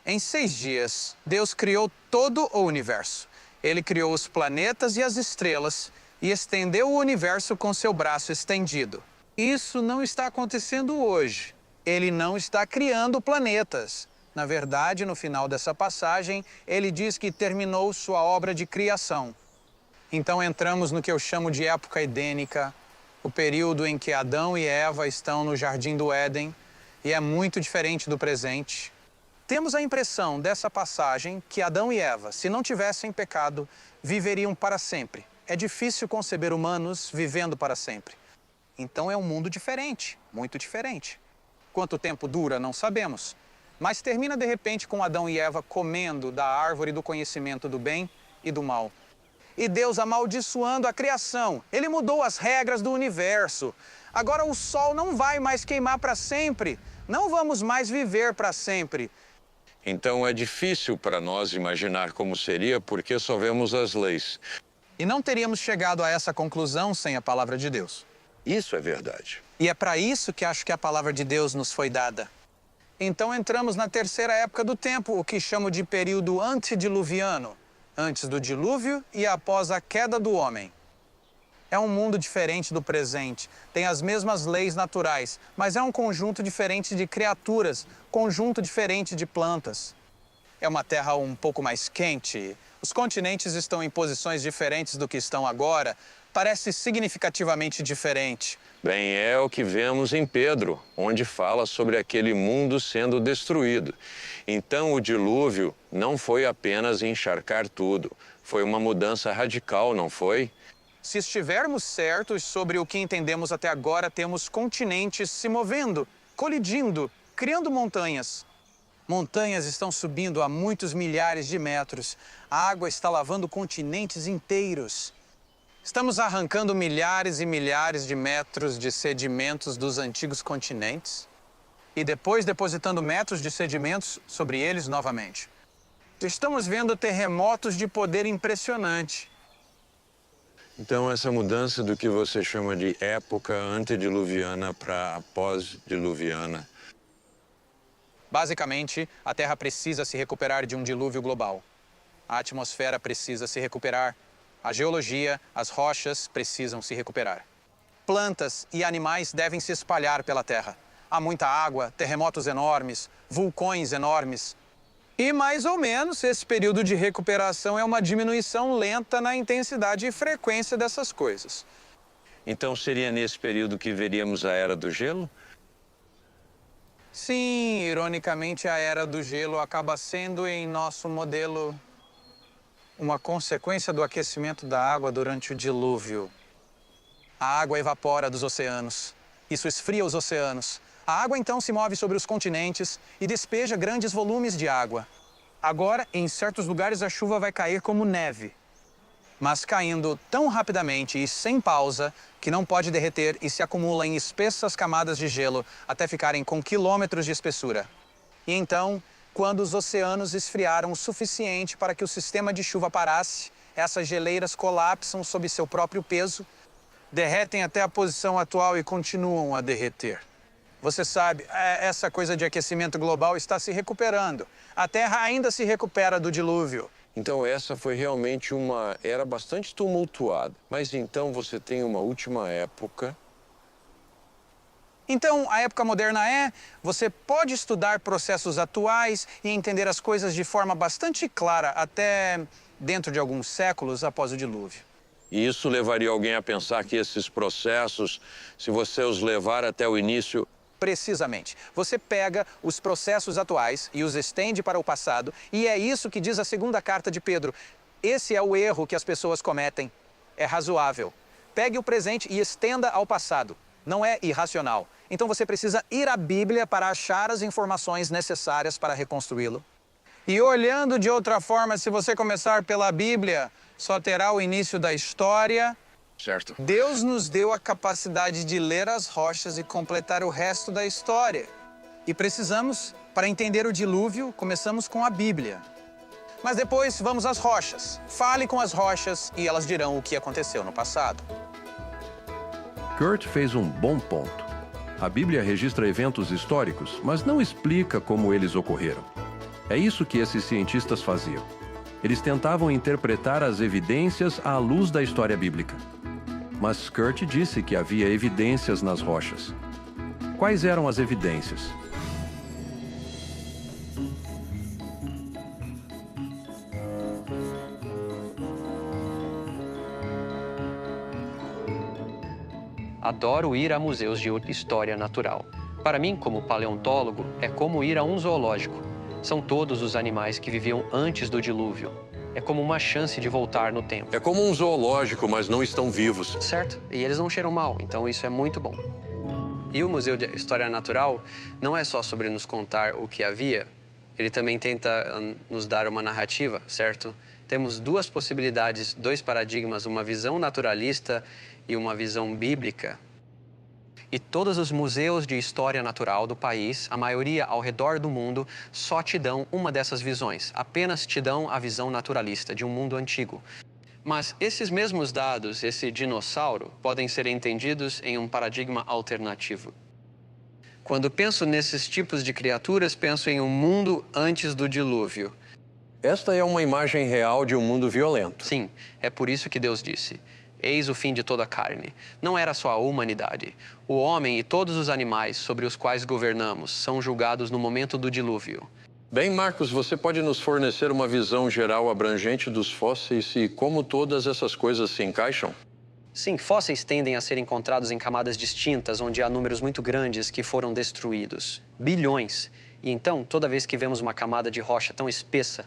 Em 6 dias, Deus criou todo o universo. Ele criou os planetas e as estrelas e estendeu o universo com seu braço estendido. Isso não está acontecendo hoje. Ele não está criando planetas. Na verdade, no final dessa passagem, ele diz que terminou sua obra de criação. Então entramos no que eu chamo de época edênica, o período em que Adão e Eva estão no Jardim do Éden, e é muito diferente do presente. Temos a impressão dessa passagem que Adão e Eva, se não tivessem pecado, viveriam para sempre. É difícil conceber humanos vivendo para sempre. Então é um mundo diferente, muito diferente. Quanto tempo dura, não sabemos. Mas termina de repente com Adão e Eva comendo da árvore do conhecimento do bem e do mal. E Deus amaldiçoando a criação. Ele mudou as regras do universo. Agora o sol não vai mais queimar para sempre. Não vamos mais viver para sempre. Então é difícil para nós imaginar como seria porque só vemos as leis. E não teríamos chegado a essa conclusão sem a palavra de Deus. Isso é verdade. E é para isso que acho que a palavra de Deus nos foi dada. Então entramos na terceira época do tempo, o que chamo de período antediluviano, antes do dilúvio e após a queda do homem. É um mundo diferente do presente, tem as mesmas leis naturais, mas é um conjunto diferente de criaturas, conjunto diferente de plantas. É uma terra um pouco mais quente, os continentes estão em posições diferentes do que estão agora, parece significativamente diferente. Bem, é o que vemos em Pedro, onde fala sobre aquele mundo sendo destruído. Então o dilúvio não foi apenas encharcar tudo, foi uma mudança radical, não foi? Se estivermos certos sobre o que entendemos até agora, temos continentes se movendo, colidindo, criando montanhas. Montanhas estão subindo a muitos milhares de metros. A água está lavando continentes inteiros. Estamos arrancando milhares e milhares de metros de sedimentos dos antigos continentes e depois depositando metros de sedimentos sobre eles novamente. Estamos vendo terremotos de poder impressionante. Então essa mudança do que você chama de época antediluviana para pós-diluviana. Basicamente, a Terra precisa se recuperar de um dilúvio global. A atmosfera precisa se recuperar. A geologia, as rochas precisam se recuperar. Plantas e animais devem se espalhar pela Terra. Há muita água, terremotos enormes, vulcões enormes. E mais ou menos esse período de recuperação é uma diminuição lenta na intensidade e frequência dessas coisas. Então seria nesse período que veríamos a Era do Gelo? Sim, ironicamente, a Era do Gelo acaba sendo, em nosso modelo, uma consequência do aquecimento da água durante o dilúvio. A água evapora dos oceanos. Isso esfria os oceanos. A água, então, se move sobre os continentes e despeja grandes volumes de água. Agora, em certos lugares, a chuva vai cair como neve, mas caindo tão rapidamente e sem pausa que não pode derreter e se acumula em espessas camadas de gelo até ficarem com quilômetros de espessura. E então, quando os oceanos esfriaram o suficiente para que o sistema de chuva parasse, essas geleiras colapsam sob seu próprio peso, derretem até a posição atual e continuam a derreter. Você sabe, essa coisa de aquecimento global está se recuperando. A Terra ainda se recupera do dilúvio. Então essa foi realmente uma era bastante tumultuada. Mas então você tem uma última época. Então, a época moderna você pode estudar processos atuais e entender as coisas de forma bastante clara até dentro de alguns séculos após o dilúvio. E isso levaria alguém a pensar que esses processos, se você os levar até o início... Precisamente. Você pega os processos atuais e os estende para o passado, e é isso que diz a segunda carta de Pedro. Esse é o erro que as pessoas cometem. É razoável. Pegue o presente e estenda ao passado. Não é irracional. Então você precisa ir à Bíblia para achar as informações necessárias para reconstruí-lo. E olhando de outra forma, se você começar pela Bíblia, só terá o início da história. Certo. Deus nos deu a capacidade de ler as rochas e completar o resto da história. E precisamos, para entender o dilúvio, começamos com a Bíblia. Mas depois vamos às rochas. Fale com as rochas e elas dirão o que aconteceu no passado. Kurt fez um bom ponto. A Bíblia registra eventos históricos, mas não explica como eles ocorreram. É isso que esses cientistas faziam. Eles tentavam interpretar as evidências à luz da história bíblica. Mas Kurt disse que havia evidências nas rochas. Quais eram as evidências? Adoro ir a museus de história natural. Para mim, como paleontólogo, é como ir a um zoológico. São todos os animais que viviam antes do dilúvio. É como uma chance de voltar no tempo. É como um zoológico, mas não estão vivos. Certo, e eles não cheiram mal, então isso é muito bom. E o Museu de História Natural não é só sobre nos contar o que havia, ele também tenta nos dar uma narrativa, certo? Temos duas possibilidades, dois paradigmas, uma visão naturalista e uma visão bíblica. E todos os museus de história natural do país, a maioria ao redor do mundo, só te dão uma dessas visões. Apenas te dão a visão naturalista de um mundo antigo. Mas esses mesmos dados, esse dinossauro, podem ser entendidos em um paradigma alternativo. Quando penso nesses tipos de criaturas, penso em um mundo antes do dilúvio. Esta é uma imagem real de um mundo violento. Sim, é por isso que Deus disse: eis o fim de toda a carne. Não era só a humanidade. O homem e todos os animais sobre os quais governamos são julgados no momento do dilúvio. Bem, Marcos, você pode nos fornecer uma visão geral abrangente dos fósseis e como todas essas coisas se encaixam? Sim, fósseis tendem a ser encontrados em camadas distintas, onde há números muito grandes que foram destruídos. Bilhões. E então, toda vez que vemos uma camada de rocha tão espessa,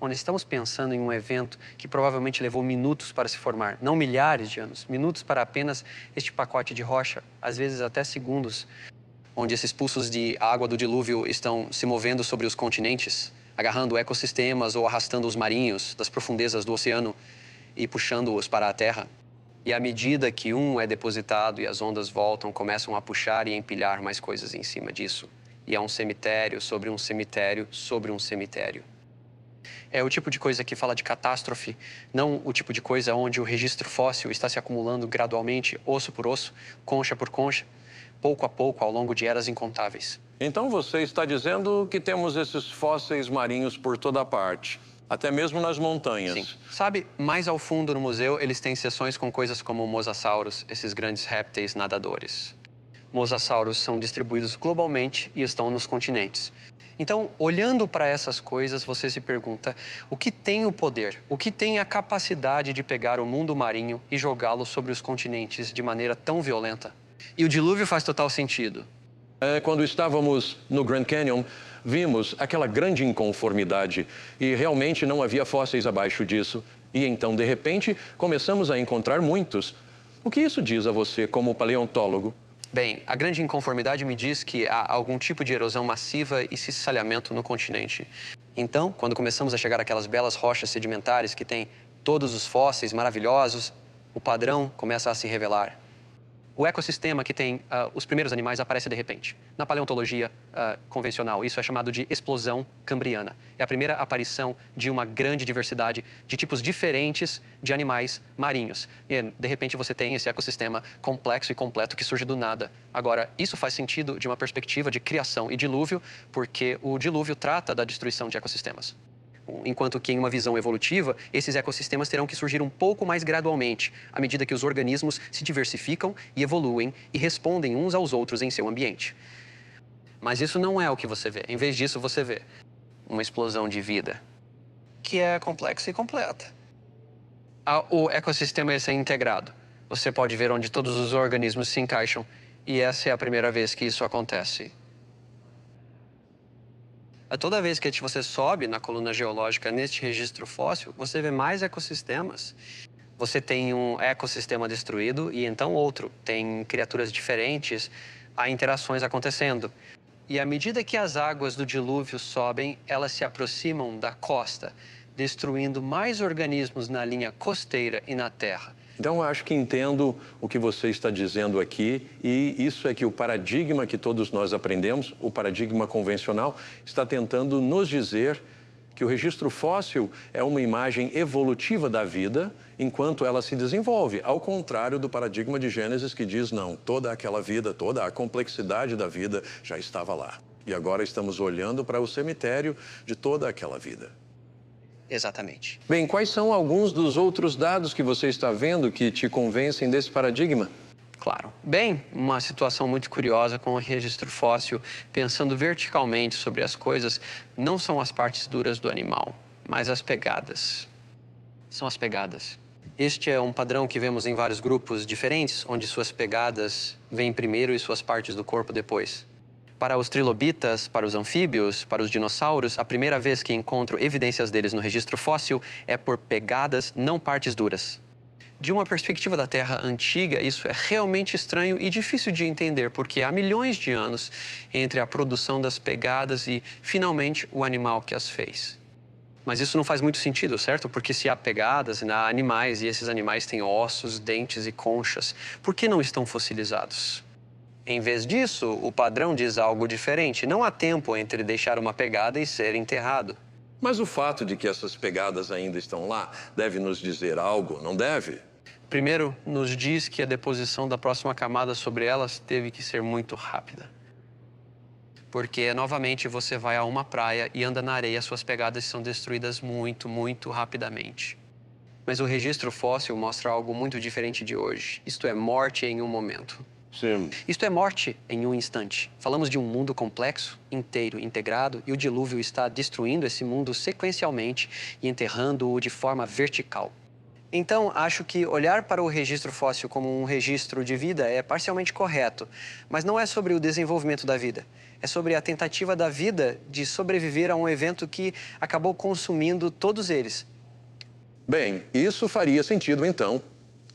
onde estamos pensando em um evento que provavelmente levou minutos para se formar, não milhares de anos, minutos para apenas este pacote de rocha, às vezes até segundos, onde esses pulsos de água do dilúvio estão se movendo sobre os continentes, agarrando ecossistemas ou arrastando os marinhos das profundezas do oceano e puxando-os para a terra. E à medida que um é depositado e as ondas voltam, começam a puxar e empilhar mais coisas em cima disso. E é um cemitério sobre um cemitério sobre um cemitério. É o tipo de coisa que fala de catástrofe, não o tipo de coisa onde o registro fóssil está se acumulando gradualmente, osso por osso, concha por concha, pouco a pouco, ao longo de eras incontáveis. Então você está dizendo que temos esses fósseis marinhos por toda parte, até mesmo nas montanhas. Sim. Sabe, mais ao fundo no museu, eles têm seções com coisas como mosassauros, esses grandes répteis nadadores. Mosassauros são distribuídos globalmente e estão nos continentes. Então, olhando para essas coisas, você se pergunta: o que tem o poder? O que tem a capacidade de pegar o mundo marinho e jogá-lo sobre os continentes de maneira tão violenta? E o dilúvio faz total sentido. Quando estávamos no Grand Canyon, vimos aquela grande inconformidade e realmente não havia fósseis abaixo disso. E então, de repente, começamos a encontrar muitos. O que isso diz a você como paleontólogo? Bem, a grande inconformidade me diz que há algum tipo de erosão massiva e cisalhamento no continente. Então, quando começamos a chegar àquelas belas rochas sedimentares que têm todos os fósseis maravilhosos, o padrão começa a se revelar. O ecossistema que tem os primeiros animais aparece de repente. Na paleontologia convencional, isso é chamado de explosão cambriana. É a primeira aparição de uma grande diversidade de tipos diferentes de animais marinhos. E, de repente, você tem esse ecossistema complexo e completo que surge do nada. Agora, isso faz sentido de uma perspectiva de criação e dilúvio, porque o dilúvio trata da destruição de ecossistemas. Enquanto que, em uma visão evolutiva, esses ecossistemas terão que surgir um pouco mais gradualmente, à medida que os organismos se diversificam e evoluem e respondem uns aos outros em seu ambiente. Mas isso não é o que você vê. Em vez disso, você vê uma explosão de vida, que é complexa e completa. O ecossistema é integrado. Você pode ver onde todos os organismos se encaixam, e essa é a primeira vez que isso acontece. Toda vez que você sobe na coluna geológica neste registro fóssil, você vê mais ecossistemas. Você tem um ecossistema destruído e então outro. Tem criaturas diferentes, há interações acontecendo. E à medida que as águas do dilúvio sobem, elas se aproximam da costa, destruindo mais organismos na linha costeira e na terra. Então, eu acho que entendo o que você está dizendo aqui, e isso é que o paradigma que todos nós aprendemos, o paradigma convencional, está tentando nos dizer que o registro fóssil é uma imagem evolutiva da vida enquanto ela se desenvolve, ao contrário do paradigma de Gênesis que diz, não, toda aquela vida, toda a complexidade da vida já estava lá. E agora estamos olhando para o cemitério de toda aquela vida. Exatamente. Bem, quais são alguns dos outros dados que você está vendo que te convencem desse paradigma? Claro. Bem, uma situação muito curiosa com o registro fóssil, pensando verticalmente sobre as coisas, não são as partes duras do animal, mas as pegadas. São as pegadas. Este é um padrão que vemos em vários grupos diferentes, onde suas pegadas vêm primeiro e suas partes do corpo depois. Para os trilobitas, para os anfíbios, para os dinossauros, a primeira vez que encontro evidências deles no registro fóssil é por pegadas, não partes duras. De uma perspectiva da Terra antiga, isso é realmente estranho e difícil de entender, porque há milhões de anos entre a produção das pegadas e, finalmente, o animal que as fez. Mas isso não faz muito sentido, certo? Porque se há pegadas, há animais, e esses animais têm ossos, dentes e conchas, por que não estão fossilizados? Em vez disso, o padrão diz algo diferente. Não há tempo entre deixar uma pegada e ser enterrado. Mas o fato de que essas pegadas ainda estão lá deve nos dizer algo, não deve? Primeiro, nos diz que a deposição da próxima camada sobre elas teve que ser muito rápida. Porque, novamente, você vai a uma praia e anda na areia, suas pegadas são destruídas muito, muito rapidamente. Mas o registro fóssil mostra algo muito diferente de hoje. Isto é morte em um momento. Sim. Isto é morte em um instante. Falamos de um mundo complexo, inteiro, integrado, e o dilúvio está destruindo esse mundo sequencialmente e enterrando-o de forma vertical. Então, acho que olhar para o registro fóssil como um registro de vida é parcialmente correto, mas não é sobre o desenvolvimento da vida. É sobre a tentativa da vida de sobreviver a um evento que acabou consumindo todos eles. Bem, isso faria sentido então.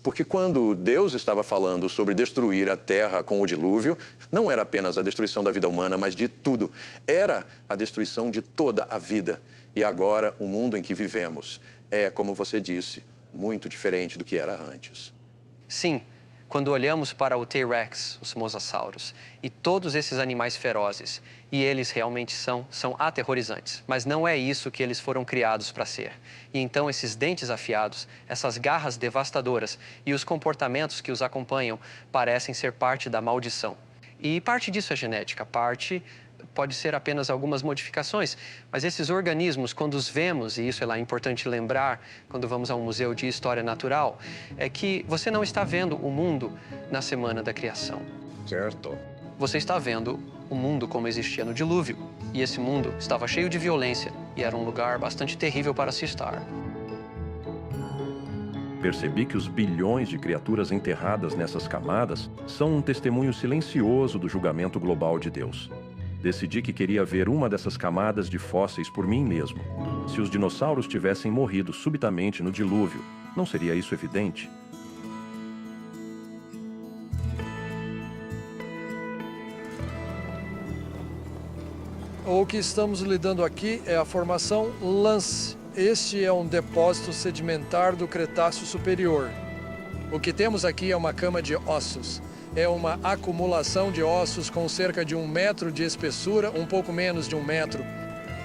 Porque quando Deus estava falando sobre destruir a terra com o dilúvio, não era apenas a destruição da vida humana, mas de tudo. Era a destruição de toda a vida. E agora, o mundo em que vivemos é, como você disse, muito diferente do que era antes. Sim, quando olhamos para o T-Rex, os mosassauros, e todos esses animais ferozes, e eles realmente são aterrorizantes, mas não é isso que eles foram criados para ser. E então esses dentes afiados, essas garras devastadoras e os comportamentos que os acompanham parecem ser parte da maldição. E parte disso é genética, parte pode ser apenas algumas modificações, mas esses organismos, quando os vemos, e isso é lá importante lembrar quando vamos a um museu de história natural, é que você não está vendo o mundo na semana da criação. Certo. Você está vendo o mundo como existia no dilúvio, e esse mundo estava cheio de violência e era um lugar bastante terrível para se estar. Percebi que os bilhões de criaturas enterradas nessas camadas são um testemunho silencioso do julgamento global de Deus. Decidi que queria ver uma dessas camadas de fósseis por mim mesmo. Se os dinossauros tivessem morrido subitamente no dilúvio, não seria isso evidente? O que estamos lidando aqui é a formação Lance. Este é um depósito sedimentar do Cretáceo Superior. O que temos aqui é uma cama de ossos. É uma acumulação de ossos com cerca de 1 metro de espessura, um pouco menos de 1 metro.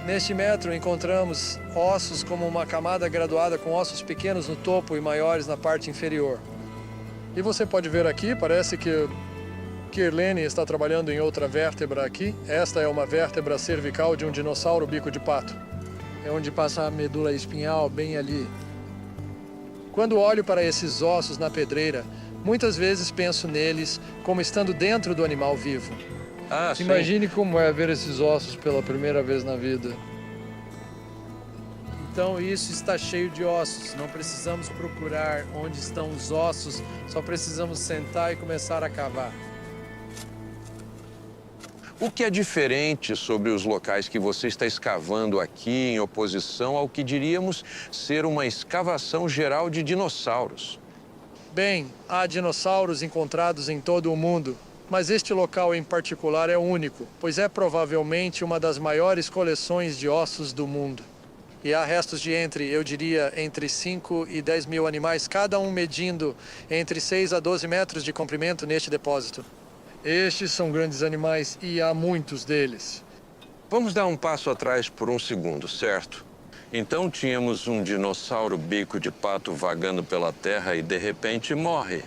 Neste metro encontramos ossos como uma camada graduada com ossos pequenos no topo e maiores na parte inferior. E você pode ver aqui, parece que Kirlene está trabalhando em outra vértebra aqui. Esta é uma vértebra cervical de um dinossauro bico de pato. É onde passa a medula espinhal, bem ali. Quando olho para esses ossos na pedreira, muitas vezes penso neles como estando dentro do animal vivo. Sim. Imagine como é ver esses ossos pela primeira vez na vida. Então isso está cheio de ossos. Não precisamos procurar onde estão os ossos, só precisamos sentar e começar a cavar. O que é diferente sobre os locais que você está escavando aqui em oposição ao que diríamos ser uma escavação geral de dinossauros? Bem, há dinossauros encontrados em todo o mundo, mas este local em particular é único, pois é provavelmente uma das maiores coleções de ossos do mundo. E há restos de eu diria, entre 5 e 10 mil animais, cada um medindo entre 6 a 12 metros de comprimento neste depósito. Estes são grandes animais e há muitos deles. Vamos dar um passo atrás por um segundo, certo? Então tínhamos um dinossauro bico de pato vagando pela terra e de repente morre.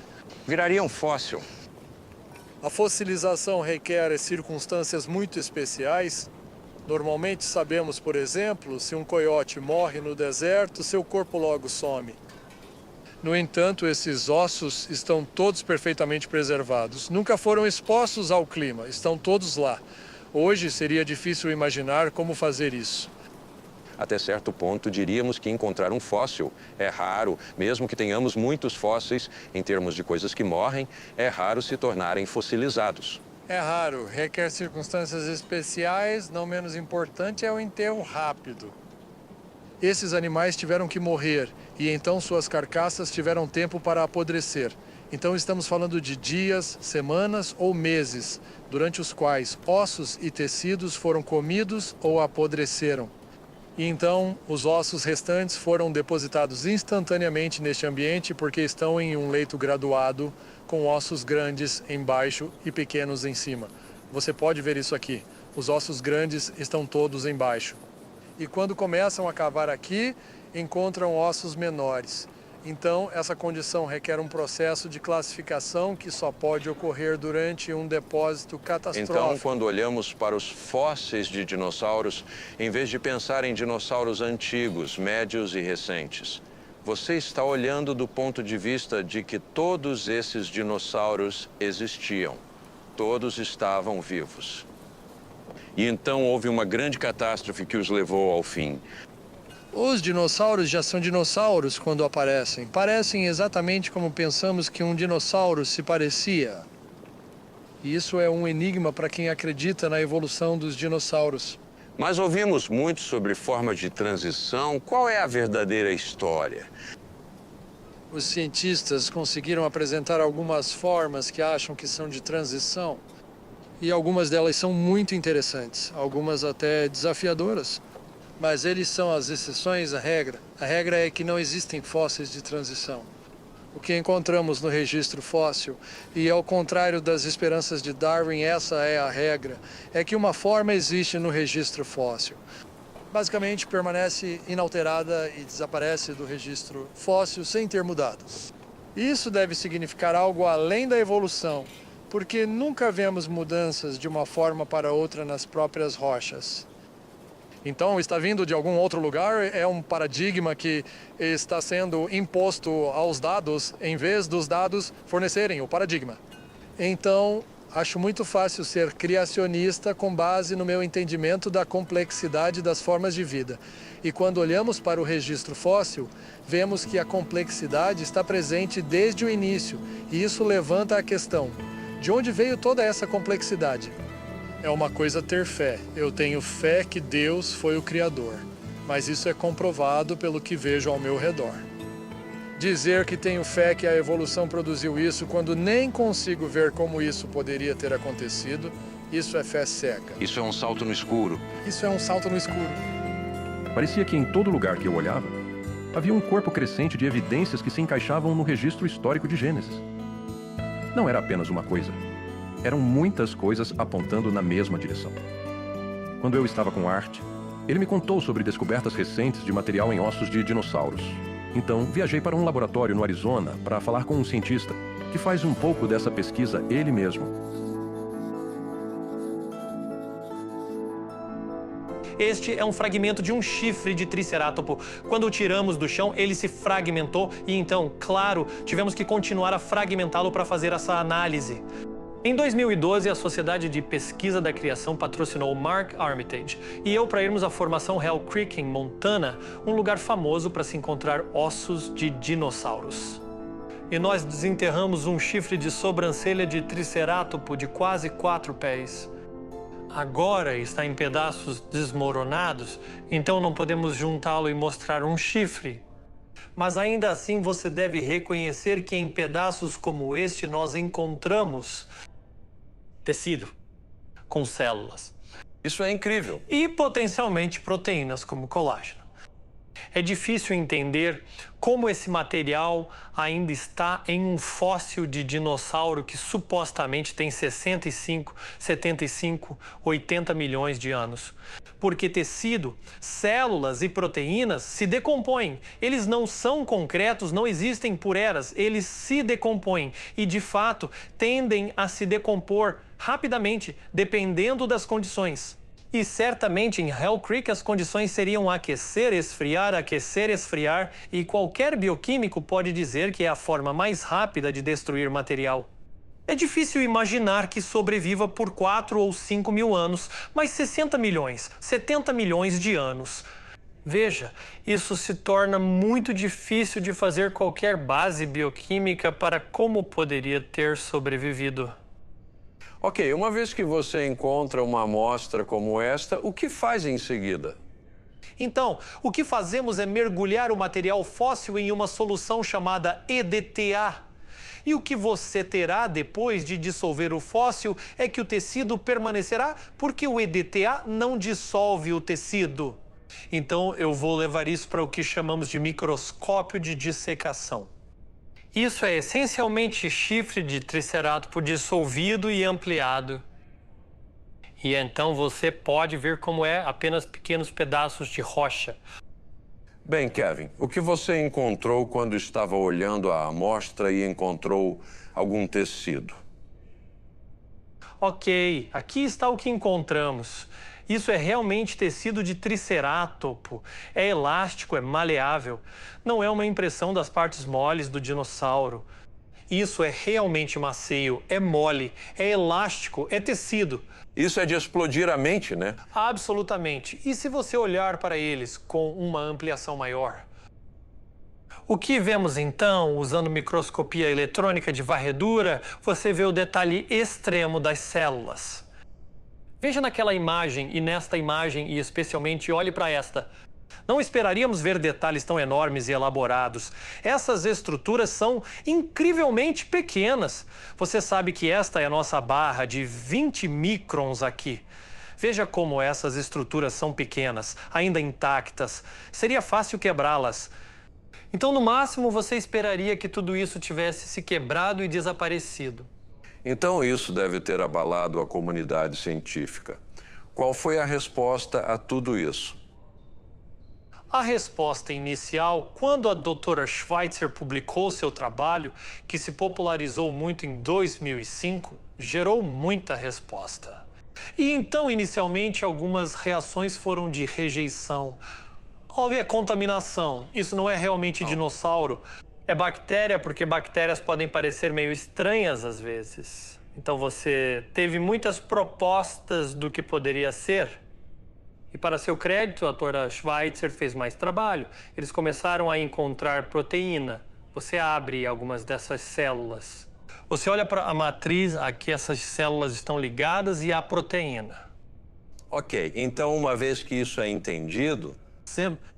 Viraria um fóssil. A fossilização requer circunstâncias muito especiais. Normalmente sabemos, por exemplo, se um coiote morre no deserto, seu corpo logo some. No entanto, esses ossos estão todos perfeitamente preservados. Nunca foram expostos ao clima, estão todos lá. Hoje seria difícil imaginar como fazer isso. Até certo ponto, diríamos que encontrar um fóssil é raro, mesmo que tenhamos muitos fósseis, em termos de coisas que morrem, é raro se tornarem fossilizados. É raro, requer circunstâncias especiais, não menos importante é o enterro rápido. Esses animais tiveram que morrer e então suas carcaças tiveram tempo para apodrecer. Então estamos falando de dias, semanas ou meses, durante os quais ossos e tecidos foram comidos ou apodreceram. E então os ossos restantes foram depositados instantaneamente neste ambiente porque estão em um leito graduado com ossos grandes embaixo e pequenos em cima. Você pode ver isso aqui. Os ossos grandes estão todos embaixo. E quando começam a cavar aqui, encontram ossos menores. Então, essa condição requer um processo de classificação que só pode ocorrer durante um depósito catastrófico. Então, quando olhamos para os fósseis de dinossauros, em vez de pensar em dinossauros antigos, médios e recentes, você está olhando do ponto de vista de que todos esses dinossauros existiam. Todos estavam vivos. E então houve uma grande catástrofe que os levou ao fim. Os dinossauros já são dinossauros quando aparecem. Parecem exatamente como pensamos que um dinossauro se parecia. E isso é um enigma para quem acredita na evolução dos dinossauros. Mas ouvimos muito sobre forma de transição. Qual é a verdadeira história? Os cientistas conseguiram apresentar algumas formas que acham que são de transição. E algumas delas são muito interessantes, algumas até desafiadoras. Mas eles são as exceções à regra. A regra é que não existem fósseis de transição. O que encontramos no registro fóssil, e ao contrário das esperanças de Darwin, essa é a regra, é que uma forma existe no registro fóssil. Basicamente, permanece inalterada e desaparece do registro fóssil sem ter mudado. Isso deve significar algo além da evolução, porque nunca vemos mudanças de uma forma para outra nas próprias rochas. Então, está vindo de algum outro lugar, é um paradigma que está sendo imposto aos dados, em vez dos dados fornecerem o paradigma. Então, Acho muito fácil ser criacionista com base no meu entendimento da complexidade das formas de vida. E quando olhamos para o registro fóssil, vemos que a complexidade está presente desde o início, e isso levanta a questão: de onde veio toda essa complexidade? É uma coisa ter fé. Eu tenho fé que Deus foi o Criador, mas isso é comprovado pelo que vejo ao meu redor. Dizer que tenho fé que a evolução produziu isso quando nem consigo ver como isso poderia ter acontecido, isso é fé cega. Isso é um salto no escuro. Isso é um salto no escuro. Parecia que em todo lugar que eu olhava, havia um corpo crescente de evidências que se encaixavam no registro histórico de Gênesis. Não era apenas uma coisa. Eram muitas coisas apontando na mesma direção. Quando eu estava com Art, ele me contou sobre descobertas recentes de material em ossos de dinossauros. Então, viajei para um laboratório no Arizona para falar com um cientista que faz um pouco dessa pesquisa ele mesmo. Este é um fragmento de um chifre de tricerátopo. Quando o tiramos do chão, ele se fragmentou e então, claro, tivemos que continuar a fragmentá-lo para fazer essa análise. Em 2012, a Sociedade de Pesquisa da Criação patrocinou Mark Armitage e eu para irmos à formação Hell Creek, em Montana, um lugar famoso para se encontrar ossos de dinossauros. E nós desenterramos um chifre de sobrancelha de tricerátopo de quase 4 pés. Agora está em pedaços desmoronados, então não podemos juntá-lo e mostrar um chifre. Mas ainda assim você deve reconhecer que em pedaços como este nós encontramos tecido com células. Isso é incrível. E potencialmente proteínas como colágeno. É difícil entender como esse material ainda está em um fóssil de dinossauro que supostamente tem 65, 75, 80 milhões de anos. Porque tecido, células e proteínas se decompõem. Eles não são concretos, não existem por eras, eles se decompõem e, de fato, tendem a se decompor rapidamente, dependendo das condições. E certamente em Hell Creek as condições seriam aquecer, esfriar, e qualquer bioquímico pode dizer que é a forma mais rápida de destruir material. É difícil imaginar que sobreviva por 4 ou 5 mil anos, mas 60 milhões, 70 milhões de anos. Veja, isso se torna muito difícil de fazer qualquer base bioquímica para como poderia ter sobrevivido. Ok, uma vez que você encontra uma amostra como esta, o que faz em seguida? Então, o que fazemos é mergulhar o material fóssil em uma solução chamada EDTA. E o que você terá depois de dissolver o fóssil é que o tecido permanecerá porque o EDTA não dissolve o tecido. Então, eu vou levar isso para o que chamamos de microscópio de dissecação. Isso é essencialmente chifre de tricerátopo dissolvido e ampliado. E então você pode ver como é apenas pequenos pedaços de rocha. Bem, Kevin, o que você encontrou quando estava olhando a amostra e encontrou algum tecido? Ok, aqui está o que encontramos. Isso é realmente tecido de tricerátopo. É elástico, é maleável. Não é uma impressão das partes moles do dinossauro. Isso é realmente macio, é mole, é elástico, é tecido. Isso é de explodir a mente, né? Absolutamente. E se você olhar para eles com uma ampliação maior? O que vemos então, usando microscopia eletrônica de varredura, você vê o detalhe extremo das células. Veja naquela imagem e nesta imagem, e especialmente olhe para esta. Não esperaríamos ver detalhes tão enormes e elaborados. Essas estruturas são incrivelmente pequenas. Você sabe que esta é a nossa barra de 20 microns aqui. Veja como essas estruturas são pequenas, ainda intactas. Seria fácil quebrá-las. Então, no máximo, você esperaria que tudo isso tivesse se quebrado e desaparecido. Então isso deve ter abalado a comunidade científica. Qual foi a resposta a tudo isso? A resposta inicial, quando a doutora Schweitzer publicou seu trabalho, que se popularizou muito em 2005, gerou muita resposta. E então, inicialmente, algumas reações foram de rejeição. Houve a contaminação. Isso não é realmente dinossauro. É bactéria, porque bactérias podem parecer meio estranhas às vezes. Então você teve muitas propostas do que poderia ser. E para seu crédito, a doutora Schweitzer fez mais trabalho. Eles começaram a encontrar proteína. Você abre algumas dessas células. Você olha para a matriz, aqui essas células estão ligadas e há proteína. Ok, então uma vez que isso é entendido,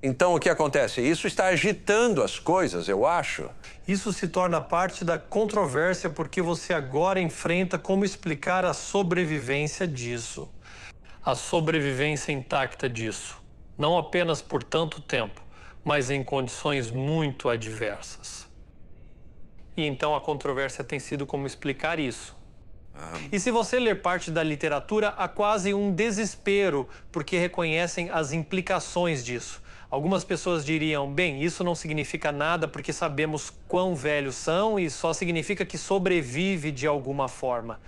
então o que acontece? Isso está agitando as coisas, eu acho. Isso se torna parte da controvérsia porque você agora enfrenta como explicar a sobrevivência disso. A sobrevivência intacta disso. Não apenas por tanto tempo, mas em condições muito adversas. E então a controvérsia tem sido como explicar isso. E se você ler parte da literatura, há quase um desespero porque reconhecem as implicações disso. Algumas pessoas diriam, bem, isso não significa nada porque sabemos quão velhos são e só significa que sobrevive de alguma forma.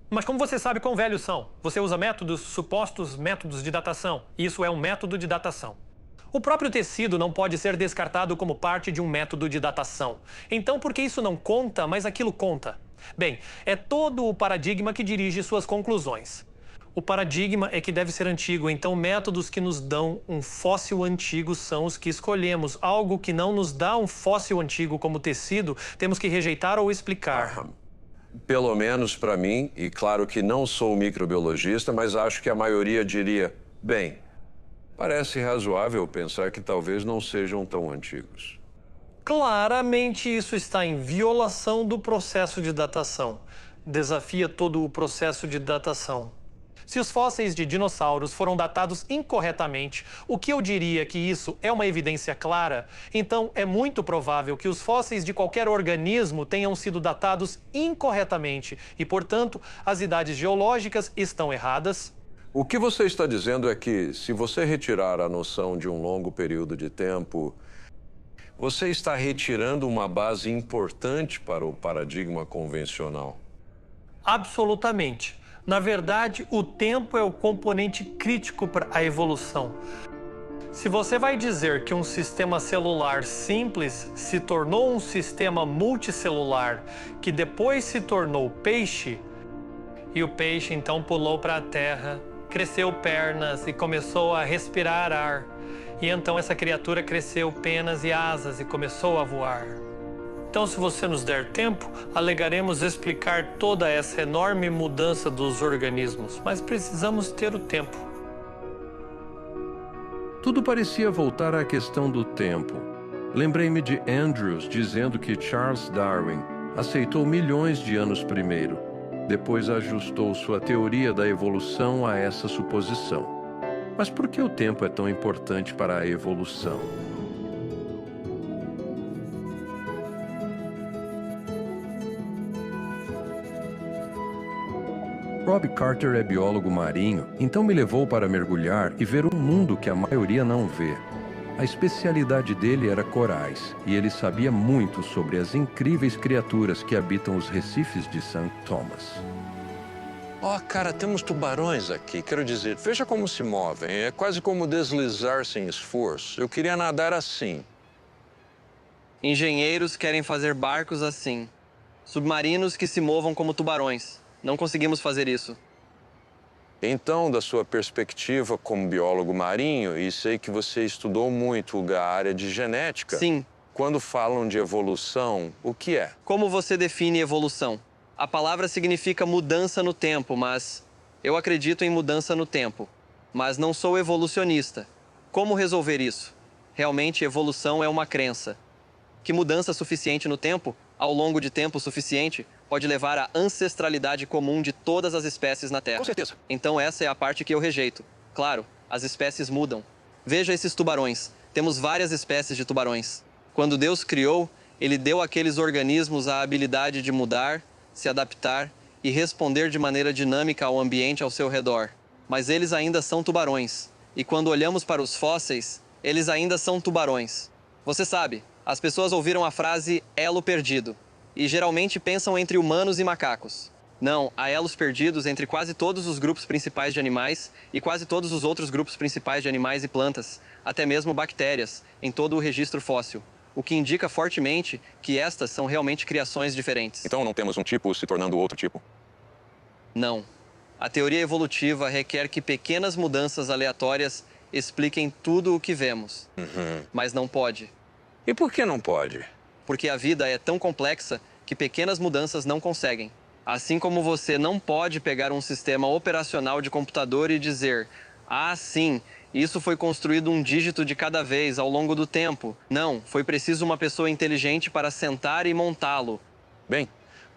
Mas como você sabe quão velhos são? Você usa supostos métodos de datação. Isso é um método de datação. O próprio tecido não pode ser descartado como parte de um método de datação. Então, por que isso não conta, mas aquilo conta? Bem, é todo o paradigma que dirige suas conclusões. O paradigma é que deve ser antigo, então métodos que nos dão um fóssil antigo são os que escolhemos. Algo que não nos dá um fóssil antigo como tecido, temos que rejeitar ou explicar. Pelo menos para mim, e claro que não sou microbiologista, mas acho que a maioria diria, bem, parece razoável pensar que talvez não sejam tão antigos. Claramente isso está em violação do processo de datação. Desafia todo o processo de datação. Se os fósseis de dinossauros foram datados incorretamente, o que eu diria que isso é uma evidência clara, então é muito provável que os fósseis de qualquer organismo tenham sido datados incorretamente e, portanto, as idades geológicas estão erradas. O que você está dizendo é que, se você retirar a noção de um longo período de tempo, você está retirando uma base importante para o paradigma convencional. Absolutamente. Na verdade, o tempo é o componente crítico para a evolução. Se você vai dizer que um sistema celular simples se tornou um sistema multicelular, que depois se tornou peixe, e o peixe então pulou para a terra, cresceu pernas e começou a respirar ar, e então essa criatura cresceu penas e asas e começou a voar. Então, se você nos der tempo, alegaremos explicar toda essa enorme mudança dos organismos, mas precisamos ter o tempo. Tudo parecia voltar à questão do tempo. Lembrei-me de Andrews dizendo que Charles Darwin aceitou milhões de anos primeiro. Depois ajustou sua teoria da evolução a essa suposição. Mas por que o tempo é tão importante para a evolução? Rob Carter é biólogo marinho, então me levou para mergulhar e ver um mundo que a maioria não vê. A especialidade dele era corais, e ele sabia muito sobre as incríveis criaturas que habitam os recifes de St. Thomas. Cara, temos tubarões aqui. Quero dizer, veja como se movem. É quase como deslizar sem esforço. Eu queria nadar assim. Engenheiros querem fazer barcos assim. Submarinos que se movam como tubarões. Não conseguimos fazer isso. Então, da sua perspectiva como biólogo marinho, e sei que você estudou muito a área de genética. Sim. Quando falam de evolução, o que é? Como você define evolução? A palavra significa mudança no tempo, mas eu acredito em mudança no tempo. Mas não sou evolucionista. Como resolver isso? Realmente, evolução é uma crença. Que mudança suficiente no tempo, ao longo de tempo suficiente, pode levar à ancestralidade comum de todas as espécies na Terra. Com certeza. Então essa é a parte que eu rejeito. Claro, as espécies mudam. Veja esses tubarões. Temos várias espécies de tubarões. Quando Deus criou, Ele deu àqueles organismos a habilidade de mudar, se adaptar e responder de maneira dinâmica ao ambiente ao seu redor. Mas eles ainda são tubarões. E quando olhamos para os fósseis, eles ainda são tubarões. Você sabe, as pessoas ouviram a frase elo perdido. E geralmente pensam entre humanos e macacos. Não, há elos perdidos entre quase todos os grupos principais de animais e quase todos os outros grupos principais de animais e plantas, até mesmo bactérias, em todo o registro fóssil, o que indica fortemente que estas são realmente criações diferentes. Então não temos um tipo se tornando outro tipo? Não. A teoria evolutiva requer que pequenas mudanças aleatórias expliquem tudo o que vemos. Mas não pode. E por que não pode? Porque a vida é tão complexa que pequenas mudanças não conseguem. Assim como você não pode pegar um sistema operacional de computador e dizer: ah, sim, isso foi construído um dígito de cada vez ao longo do tempo. Não, foi preciso uma pessoa inteligente para sentar e montá-lo. Bem,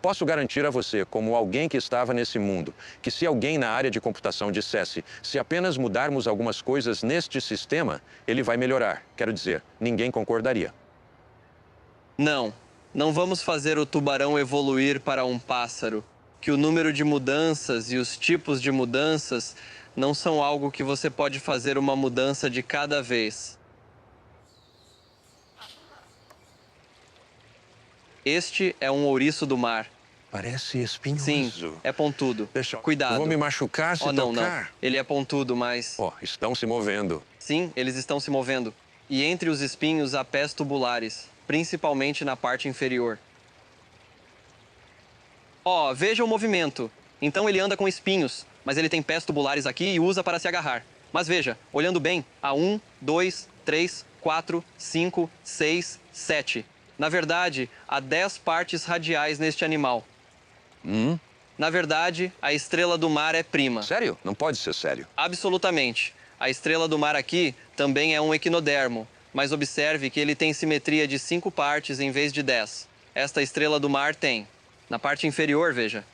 posso garantir a você, como alguém que estava nesse mundo, que se alguém na área de computação dissesse: se apenas mudarmos algumas coisas neste sistema, ele vai melhorar. Quero dizer, ninguém concordaria. Não, não vamos fazer o tubarão evoluir para um pássaro. Que o número de mudanças e os tipos de mudanças não são algo que você pode fazer uma mudança de cada vez. Este é um ouriço do mar. Parece espinhoso. Sim, é pontudo. Cuidado. Eu vou me machucar se não, tocar. Não. Ele é pontudo, mas... Estão se movendo. Sim, eles estão se movendo. E entre os espinhos há pés tubulares, principalmente na parte inferior. Veja o movimento. Então ele anda com espinhos, mas ele tem pés tubulares aqui e usa para se agarrar. Mas veja, olhando bem, há 1, 2, 3, 4, 5, 6, 7. Na verdade, há 10 partes radiais neste animal. Na verdade, a estrela do mar é prima. Sério? Não pode ser sério. Absolutamente. A estrela do mar aqui também é um equinodermo, mas observe que ele tem simetria de 5 partes em vez de 10. Esta estrela do mar tem. Na parte inferior, veja.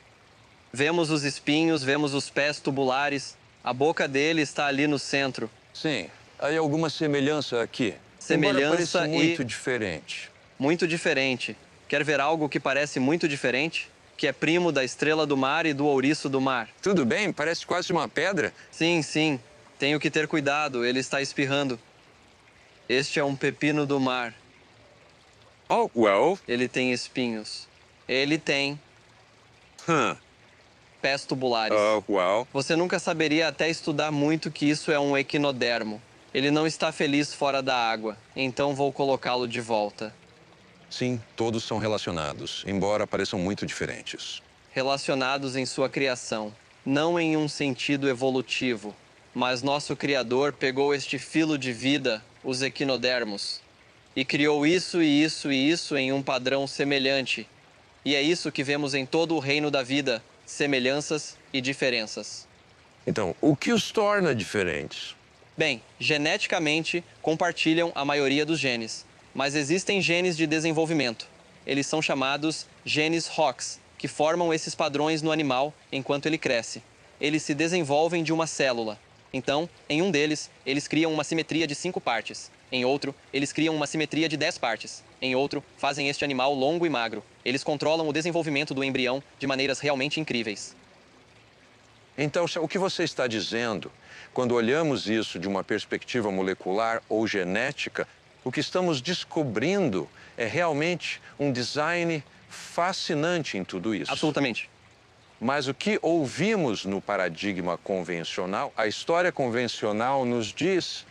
Vemos os espinhos, vemos os pés tubulares. A boca dele está ali no centro. Sim, aí alguma semelhança aqui. Semelhança muito diferente. Muito diferente. Quer ver algo que parece muito diferente? Que é primo da estrela do mar e do ouriço do mar. Tudo bem, parece quase uma pedra. Sim, sim. Tenho que ter cuidado, ele está espirrando. Este é um pepino do mar. Ele tem espinhos. Ele tem pés tubulares. Você nunca saberia até estudar muito que isso é um equinodermo. Ele não está feliz fora da água, então vou colocá-lo de volta. Sim, todos são relacionados, embora pareçam muito diferentes. Relacionados em sua criação, não em um sentido evolutivo. Mas nosso Criador pegou este filo de vida, os equinodermos, e criou isso e isso e isso em um padrão semelhante. E é isso que vemos em todo o reino da vida, semelhanças e diferenças. Então, o que os torna diferentes? Bem, geneticamente, compartilham a maioria dos genes. Mas existem genes de desenvolvimento. Eles são chamados genes Hox, que formam esses padrões no animal enquanto ele cresce. Eles se desenvolvem de uma célula. Então, em um deles, eles criam uma simetria de 5 partes. Em outro, eles criam uma simetria de 10 partes. Em outro, fazem este animal longo e magro. Eles controlam o desenvolvimento do embrião de maneiras realmente incríveis. Então, o que você está dizendo, quando olhamos isso de uma perspectiva molecular ou genética, o que estamos descobrindo é realmente um design fascinante em tudo isso. Absolutamente. Mas o que ouvimos no paradigma convencional, a história convencional nos diz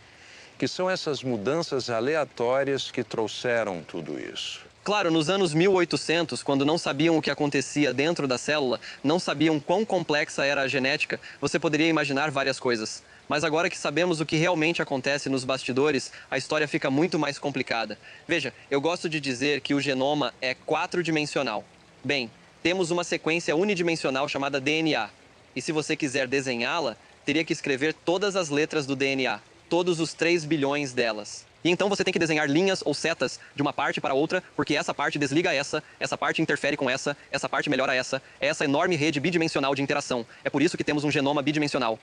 que são essas mudanças aleatórias que trouxeram tudo isso. Claro, nos anos 1800, quando não sabiam o que acontecia dentro da célula, não sabiam quão complexa era a genética, você poderia imaginar várias coisas. Mas agora que sabemos o que realmente acontece nos bastidores, a história fica muito mais complicada. Veja, eu gosto de dizer que o genoma é 4-dimensional. Bem, temos uma sequência unidimensional chamada DNA. E se você quiser desenhá-la, teria que escrever todas as letras do DNA, todos os 3 bilhões delas. E então você tem que desenhar linhas ou setas de uma parte para outra, porque essa parte desliga essa parte interfere com essa parte melhora essa enorme rede bidimensional de interação. É por isso que temos um genoma bidimensional.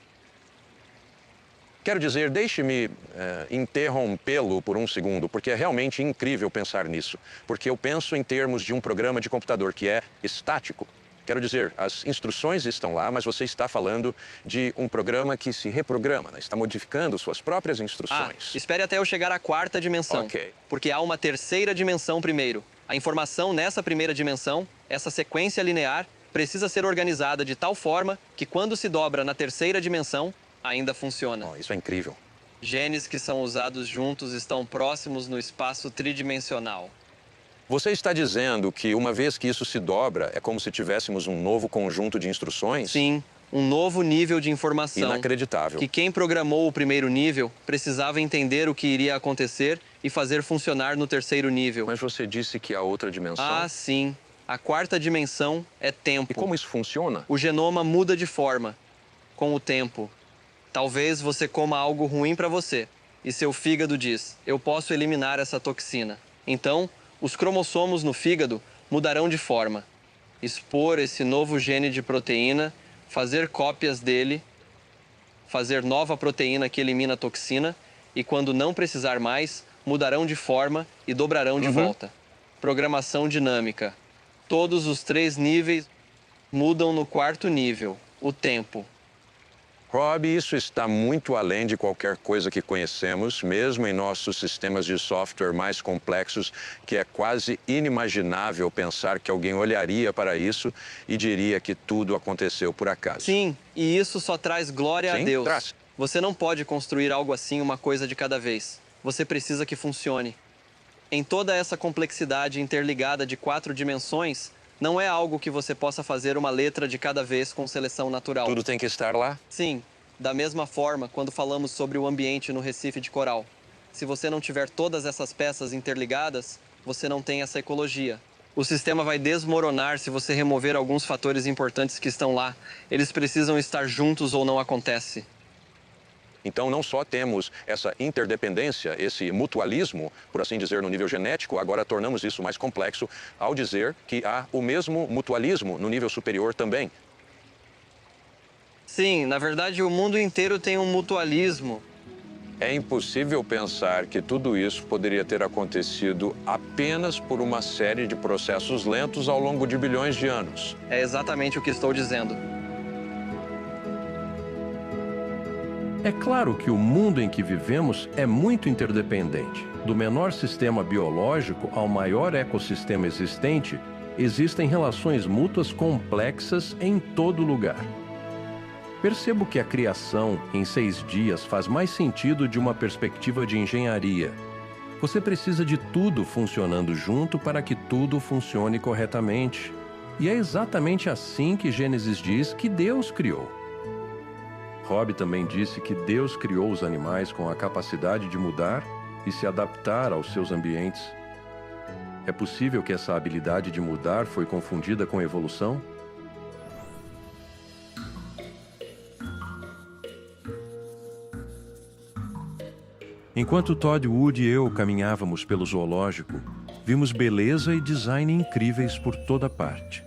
Quero dizer, deixe-me interrompê-lo por um segundo, porque é realmente incrível pensar nisso. Porque eu penso em termos de um programa de computador que é estático. Quero dizer, as instruções estão lá, mas você está falando de um programa que se reprograma, né? Está modificando suas próprias instruções. Espere até eu chegar à 4ª dimensão. Porque há uma 3ª dimensão primeiro. A informação nessa primeira dimensão, essa sequência linear, precisa ser organizada de tal forma que quando se dobra na 3ª dimensão, ainda funciona. Isso é incrível. Genes que são usados juntos estão próximos no espaço tridimensional. Você está dizendo que, uma vez que isso se dobra, é como se tivéssemos um novo conjunto de instruções? Sim, um novo nível de informação. Inacreditável. Que quem programou o primeiro nível precisava entender o que iria acontecer e fazer funcionar no terceiro nível. Mas você disse que há outra dimensão? Ah, sim. A quarta dimensão é tempo. E como isso funciona? O genoma muda de forma com o tempo. Talvez você coma algo ruim para você e seu fígado diz: eu posso eliminar essa toxina. Então, os cromossomos no fígado mudarão de forma. Expor esse novo gene de proteína, fazer cópias dele, fazer nova proteína que elimina a toxina e, quando não precisar mais, mudarão de forma e dobrarão de volta. Programação dinâmica. Todos os 3 níveis mudam no 4º nível, o tempo. Rob, isso está muito além de qualquer coisa que conhecemos, mesmo em nossos sistemas de software mais complexos, que é quase inimaginável pensar que alguém olharia para isso e diria que tudo aconteceu por acaso. Sim, e isso só traz glória a Deus. Traz. Você não pode construir algo assim, uma coisa de cada vez. Você precisa que funcione. Em toda essa complexidade interligada de 4 dimensões, não é algo que você possa fazer uma letra de cada vez com seleção natural. Tudo tem que estar lá? Sim, da mesma forma quando falamos sobre o ambiente no Recife de Coral. Se você não tiver todas essas peças interligadas, você não tem essa ecologia. O sistema vai desmoronar se você remover alguns fatores importantes que estão lá. Eles precisam estar juntos ou não acontece. Então, não só temos essa interdependência, esse mutualismo, por assim dizer, no nível genético, agora tornamos isso mais complexo ao dizer que há o mesmo mutualismo no nível superior também. Sim, na verdade, o mundo inteiro tem um mutualismo. É impossível pensar que tudo isso poderia ter acontecido apenas por uma série de processos lentos ao longo de bilhões de anos. É exatamente o que estou dizendo. É claro que o mundo em que vivemos é muito interdependente. Do menor sistema biológico ao maior ecossistema existente, existem relações mútuas complexas em todo lugar. Percebo que a criação em 6 dias faz mais sentido de uma perspectiva de engenharia. Você precisa de tudo funcionando junto para que tudo funcione corretamente. E é exatamente assim que Gênesis diz que Deus criou. Rob também disse que Deus criou os animais com a capacidade de mudar e se adaptar aos seus ambientes. É possível que essa habilidade de mudar foi confundida com evolução? Enquanto Todd Wood e eu caminhávamos pelo zoológico, vimos beleza e design incríveis por toda parte.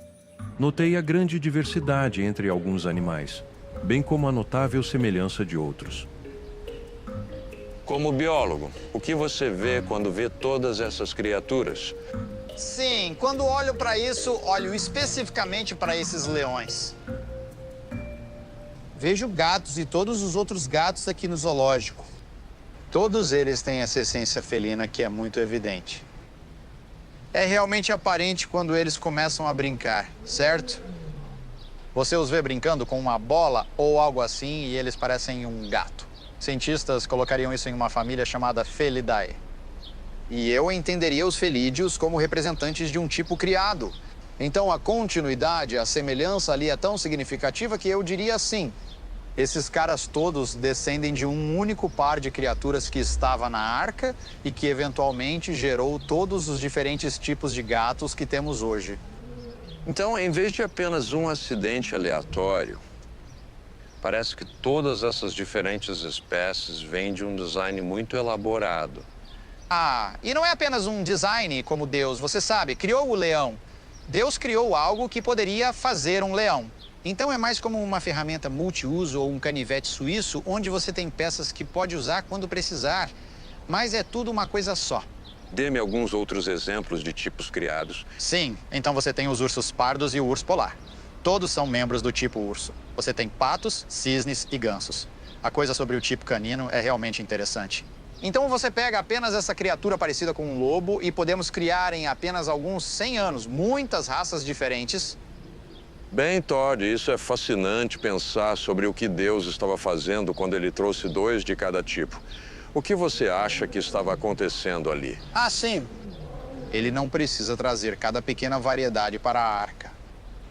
Notei a grande diversidade entre alguns animais, bem como a notável semelhança de outros. Como biólogo, o que você vê quando vê todas essas criaturas? Sim, quando olho para isso, olho especificamente para esses leões. Vejo gatos e todos os outros gatos aqui no zoológico. Todos eles têm essa essência felina que é muito evidente. É realmente aparente quando eles começam a brincar, certo? Você os vê brincando com uma bola ou algo assim e eles parecem um gato. Cientistas colocariam isso em uma família chamada Felidae. E eu entenderia os felídeos como representantes de um tipo criado. Então a continuidade, a semelhança ali é tão significativa que eu diria sim. Esses caras todos descendem de um único par de criaturas que estava na arca e que eventualmente gerou todos os diferentes tipos de gatos que temos hoje. Então, em vez de apenas um acidente aleatório, parece que todas essas diferentes espécies vêm de um design muito elaborado. Ah, e não é apenas um design como Deus, você sabe, criou o leão. Deus criou algo que poderia fazer um leão. Então é mais como uma ferramenta multiuso ou um canivete suíço, onde você tem peças que pode usar quando precisar, mas é tudo uma coisa só. Dê-me alguns outros exemplos de tipos criados. Sim, então você tem os ursos pardos e o urso polar. Todos são membros do tipo urso. Você tem patos, cisnes e gansos. A coisa sobre o tipo canino é realmente interessante. Então você pega apenas essa criatura parecida com um lobo e podemos criar em apenas alguns 100 anos muitas raças diferentes. Bem, Todd, isso é fascinante pensar sobre o que Deus estava fazendo quando ele trouxe 2 de cada tipo. O que você acha que estava acontecendo ali? Ah, sim. Ele não precisa trazer cada pequena variedade para a arca.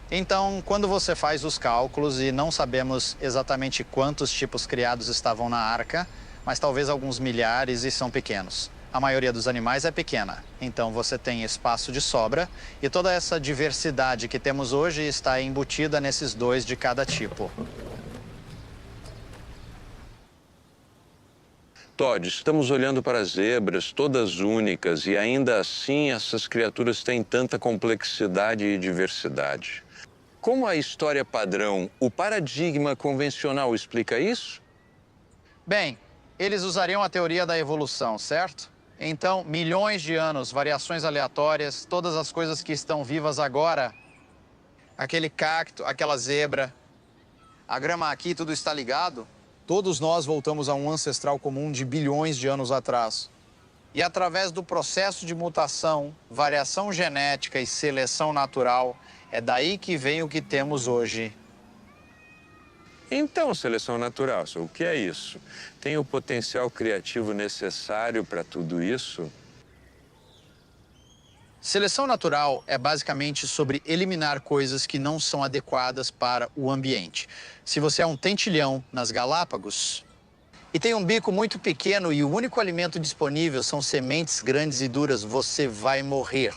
Então, quando você faz os cálculos e não sabemos exatamente quantos tipos criados estavam na arca, mas talvez alguns milhares e são pequenos. A maioria dos animais é pequena, então você tem espaço de sobra e toda essa diversidade que temos hoje está embutida nesses 2 de cada tipo. Todd, estamos olhando para as zebras, todas únicas, e ainda assim essas criaturas têm tanta complexidade e diversidade. Como a história padrão, o paradigma convencional explica isso? Bem, eles usariam a teoria da evolução, certo? Então, milhões de anos, variações aleatórias, todas as coisas que estão vivas agora, aquele cacto, aquela zebra, a grama aqui, tudo está ligado. Todos nós voltamos a um ancestral comum de bilhões de anos atrás. E através do processo de mutação, variação genética e seleção natural, é daí que vem o que temos hoje. Então, seleção natural, o que é isso? Tem o potencial criativo necessário para tudo isso? Seleção natural é basicamente sobre eliminar coisas que não são adequadas para o ambiente. Se você é um tentilhão nas Galápagos e tem um bico muito pequeno e o único alimento disponível são sementes grandes e duras, você vai morrer.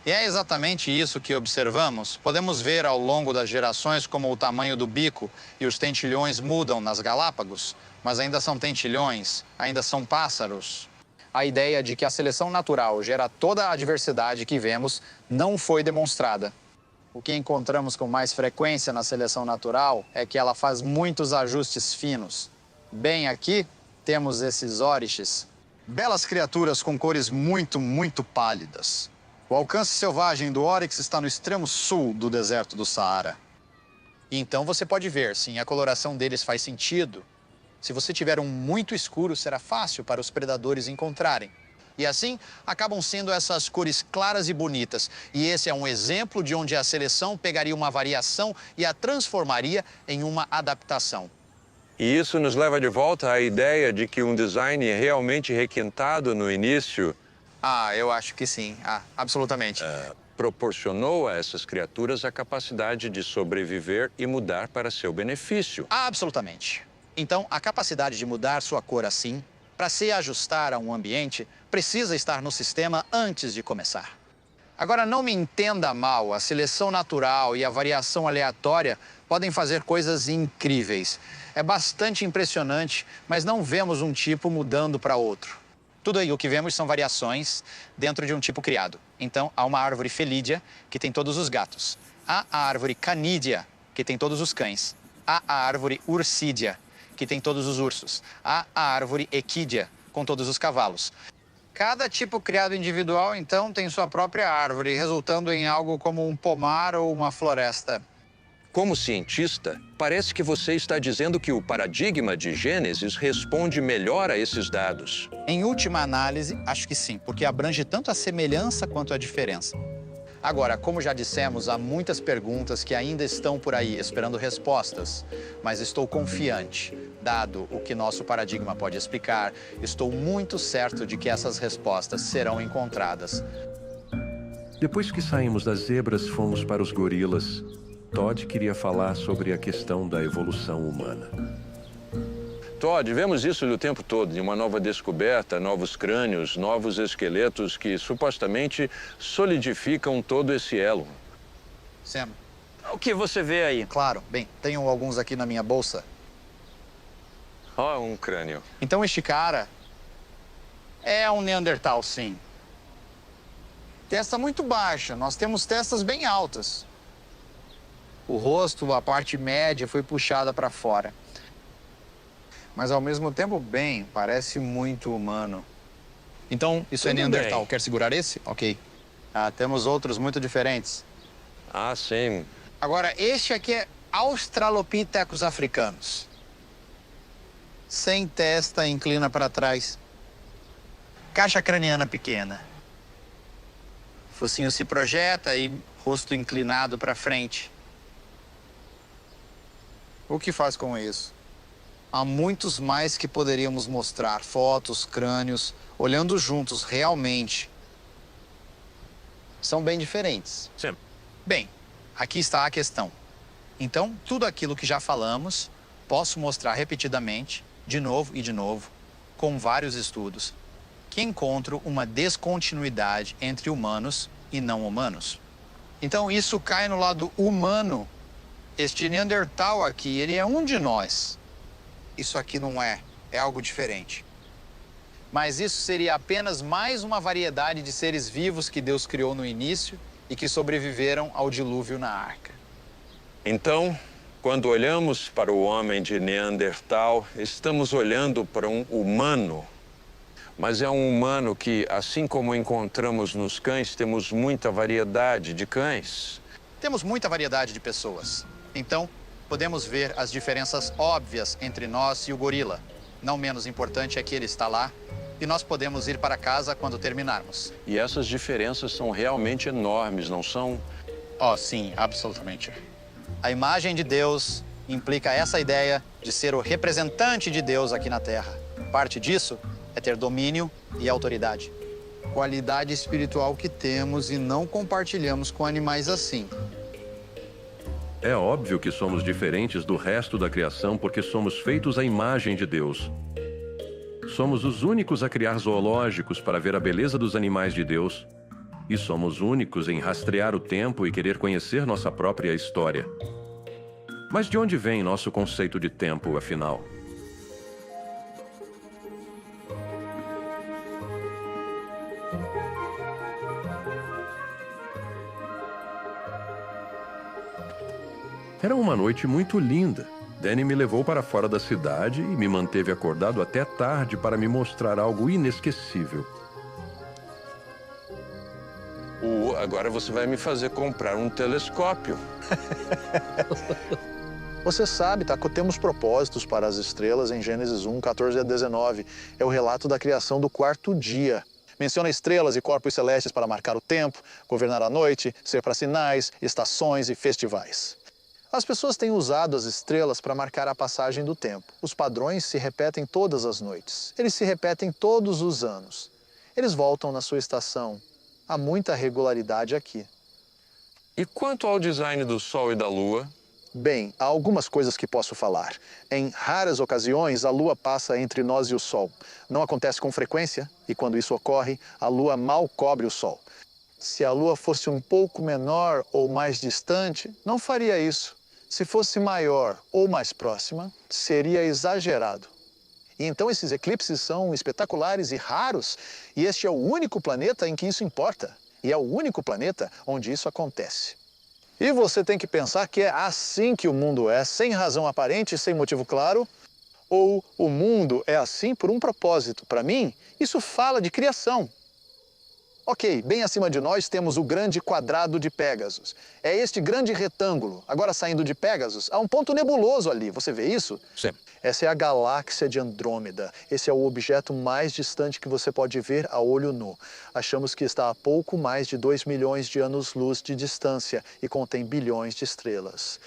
E é exatamente isso que observamos. Podemos ver ao longo das gerações como o tamanho do bico e os tentilhões mudam nas Galápagos, mas ainda são tentilhões, ainda são pássaros. A ideia de que a seleção natural gera toda a diversidade que vemos não foi demonstrada. O que encontramos com mais frequência na seleção natural é que ela faz muitos ajustes finos. Bem aqui, temos esses óriches, belas criaturas com cores muito pálidas. O alcance selvagem do óryx está no extremo sul do deserto do Saara. E então você pode ver, sim, a coloração deles faz sentido. Se você tiver um muito escuro, será fácil para os predadores encontrarem. E assim, acabam sendo essas cores claras e bonitas. E esse é um exemplo de onde a seleção pegaria uma variação e a transformaria em uma adaptação. E isso nos leva de volta à ideia de que um design realmente requintado no início... Eu acho que sim. Absolutamente. Proporcionou a essas criaturas a capacidade de sobreviver e mudar para seu benefício. Absolutamente. Então, a capacidade de mudar sua cor assim, para se ajustar a um ambiente, precisa estar no sistema antes de começar. Agora, não me entenda mal, a seleção natural e a variação aleatória podem fazer coisas incríveis. É bastante impressionante, mas não vemos um tipo mudando para outro. Tudo aí o que vemos são variações dentro de um tipo criado. Então, há uma árvore felídea, que tem todos os gatos. Há a árvore canídea, que tem todos os cães. Há a árvore ursídea, que tem todos os ursos. Há a árvore equídea, com todos os cavalos. Cada tipo criado individual, então, tem sua própria árvore, resultando em algo como um pomar ou uma floresta. Como cientista, parece que você está dizendo que o paradigma de Gênesis responde melhor a esses dados. Em última análise, acho que sim, porque abrange tanto a semelhança quanto a diferença. Agora, como já dissemos, há muitas perguntas que ainda estão por aí esperando respostas, mas estou confiante. Dado o que nosso paradigma pode explicar, estou muito certo de que essas respostas serão encontradas. Depois que saímos das zebras, fomos para os gorilas. Todd queria falar sobre a questão da evolução humana. Todd, vemos isso o tempo todo, em uma nova descoberta, novos crânios, novos esqueletos que supostamente solidificam todo esse elo. Sam. O que você vê aí? Claro. Bem, tenho alguns aqui na minha bolsa. Um crânio. Então este cara é um Neandertal, sim. Testa muito baixa, nós temos testas bem altas. O rosto, a parte média, foi puxada para fora. Mas, ao mesmo tempo, bem, parece muito humano. Então, isso é Neandertal. Quer segurar esse? Ok. Temos outros muito diferentes. Sim. Agora, este aqui é Australopithecus africanos. Sem testa, inclina para trás. Caixa craniana pequena. Focinho se projeta e rosto inclinado para frente. O que faz com isso? Há muitos mais que poderíamos mostrar, fotos, crânios, olhando juntos realmente. são bem diferentes. Sim. Bem, aqui está a questão. Então, tudo aquilo que já falamos, posso mostrar repetidamente, de novo e de novo, com vários estudos, que encontro uma descontinuidade entre humanos e não humanos. Então, isso cai no lado humano. Este Neandertal aqui, ele é um de nós. Isso aqui não é, é algo diferente. Mas isso seria apenas mais uma variedade de seres vivos que Deus criou no início e que sobreviveram ao dilúvio na arca. Então, quando olhamos para o homem de Neandertal, estamos olhando para um humano. Mas é um humano que, assim como encontramos nos cães, temos muita variedade de cães. Temos muita variedade de pessoas. Então, podemos ver as diferenças óbvias entre nós e o gorila. Não menos importante é que ele está lá e nós podemos ir para casa quando terminarmos. E essas diferenças são realmente enormes, não são? Oh, sim, absolutamente. A imagem de Deus implica essa ideia de ser o representante de Deus aqui na Terra. Parte disso é ter domínio e autoridade. Qualidade espiritual que temos e não compartilhamos com animais assim. É óbvio que somos diferentes do resto da criação porque somos feitos à imagem de Deus. Somos os únicos a criar zoológicos para ver a beleza dos animais de Deus. E somos únicos em rastrear o tempo e querer conhecer nossa própria história. Mas de onde vem nosso conceito de tempo, afinal? Era uma noite muito linda. Danny me levou para fora da cidade e me manteve acordado até tarde para me mostrar algo inesquecível. Agora você vai me fazer comprar um telescópio. Você sabe, tá? Temos propósitos para as estrelas em Gênesis 1, 14 a 19. É o relato da criação do quarto dia. Menciona estrelas e corpos celestes para marcar o tempo, governar a noite, ser para sinais, estações e festivais. As pessoas têm usado as estrelas para marcar a passagem do tempo. Os padrões se repetem todas as noites. Eles se repetem todos os anos. Eles voltam na sua estação. Há muita regularidade aqui. E quanto ao design do Sol e da Lua? Bem, há algumas coisas que posso falar. Em raras ocasiões, a Lua passa entre nós e o Sol. Não acontece com frequência, e quando isso ocorre, a Lua mal cobre o Sol. Se a Lua fosse um pouco menor ou mais distante, não faria isso. Se fosse maior ou mais próxima, seria exagerado. E então esses eclipses são espetaculares e raros, e este é o único planeta em que isso importa. E é o único planeta onde isso acontece. E você tem que pensar que é assim que o mundo é, sem razão aparente e sem motivo claro, ou o mundo é assim por um propósito. Para mim, isso fala de criação. Ok, bem acima de nós temos o grande quadrado de Pégasus. É este grande retângulo. Agora, saindo de Pégasus, há um ponto nebuloso ali. Você vê isso? Sim. Essa é a galáxia de Andrômeda. Esse é o objeto mais distante que você pode ver a olho nu. Achamos que está a pouco mais de 2 milhões de anos-luz de distância e contém bilhões de estrelas.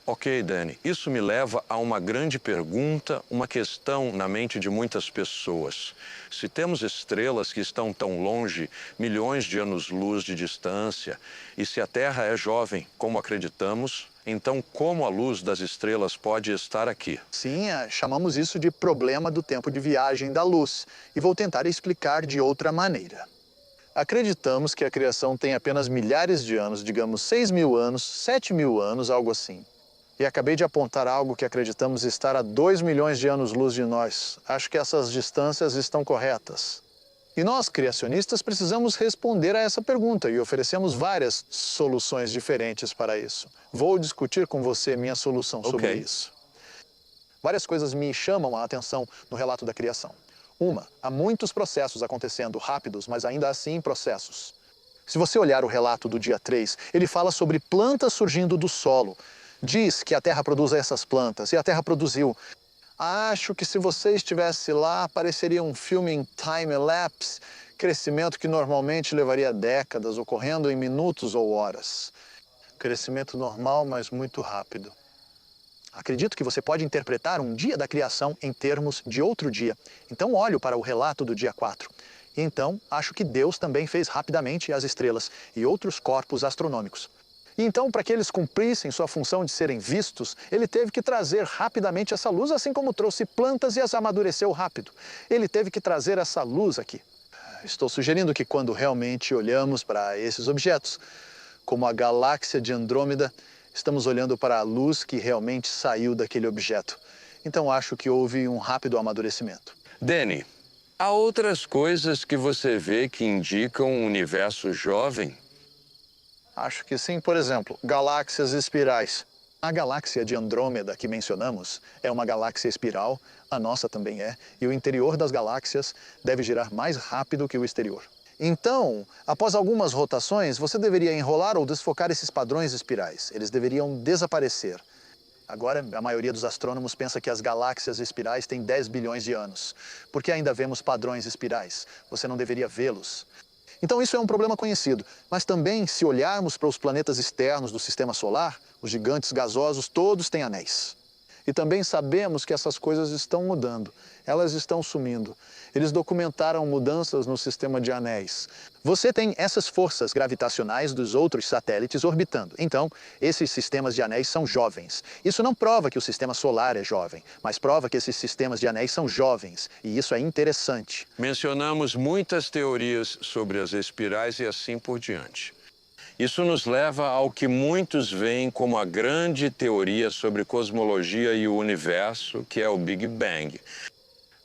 Ok, Danny, isso me leva a uma grande pergunta, uma questão na mente de muitas pessoas. Se temos estrelas que estão tão longe, milhões de anos-luz de distância, e se a Terra é jovem, como acreditamos, então como a luz das estrelas pode estar aqui? Sim, chamamos isso de problema do tempo de viagem da luz, e vou tentar explicar de outra maneira. Acreditamos que a criação tem apenas milhares de anos, digamos 6.000 anos, 7.000 anos, algo assim. E acabei de apontar algo que acreditamos estar a 2 milhões de anos-luz de nós. Acho que essas distâncias estão corretas. E nós, criacionistas, precisamos responder a essa pergunta e oferecemos várias soluções diferentes para isso. Vou discutir com você minha solução sobre isso. Várias coisas me chamam a atenção no relato da criação. Uma, há muitos processos acontecendo rápidos, mas ainda assim processos. Se você olhar o relato do dia 3, ele fala sobre plantas surgindo do solo. Diz que a Terra produz essas plantas, e a Terra produziu. Acho que se você estivesse lá, pareceria um filme em time-lapse, crescimento que normalmente levaria décadas, ocorrendo em minutos ou horas. Crescimento normal, mas muito rápido. Acredito que você pode interpretar um dia da criação em termos de outro dia. Então olho para o relato do dia 4. E então, acho que Deus também fez rapidamente as estrelas e outros corpos astronômicos. E então, para que eles cumprissem sua função de serem vistos, ele teve que trazer rapidamente essa luz, assim como trouxe plantas e as amadureceu rápido. Ele teve que trazer essa luz aqui. Estou sugerindo que quando realmente olhamos para esses objetos, como a galáxia de Andrômeda, estamos olhando para a luz que realmente saiu daquele objeto. Então, acho que houve um rápido amadurecimento. Danny, há outras coisas que você vê que indicam um universo jovem? Acho que sim. Por exemplo, galáxias espirais. A galáxia de Andrômeda que mencionamos é uma galáxia espiral, a nossa também é, e o interior das galáxias deve girar mais rápido que o exterior. Então, após algumas rotações, você deveria enrolar ou desfocar esses padrões espirais. Eles deveriam desaparecer. Agora, a maioria dos astrônomos pensa que as galáxias espirais têm 10 bilhões de anos. Porque ainda vemos padrões espirais. Você não deveria vê-los. Então, isso é um problema conhecido. Mas também, se olharmos para os planetas externos do Sistema Solar, os gigantes gasosos todos têm anéis. E também sabemos que essas coisas estão mudando. Elas estão sumindo. Eles documentaram mudanças no sistema de anéis. Você tem essas forças gravitacionais dos outros satélites orbitando. Então, esses sistemas de anéis são jovens. Isso não prova que o sistema solar é jovem, mas prova que esses sistemas de anéis são jovens. E isso é interessante. Mencionamos muitas teorias sobre as espirais e assim por diante. Isso nos leva ao que muitos veem como a grande teoria sobre cosmologia e o universo, que é o Big Bang.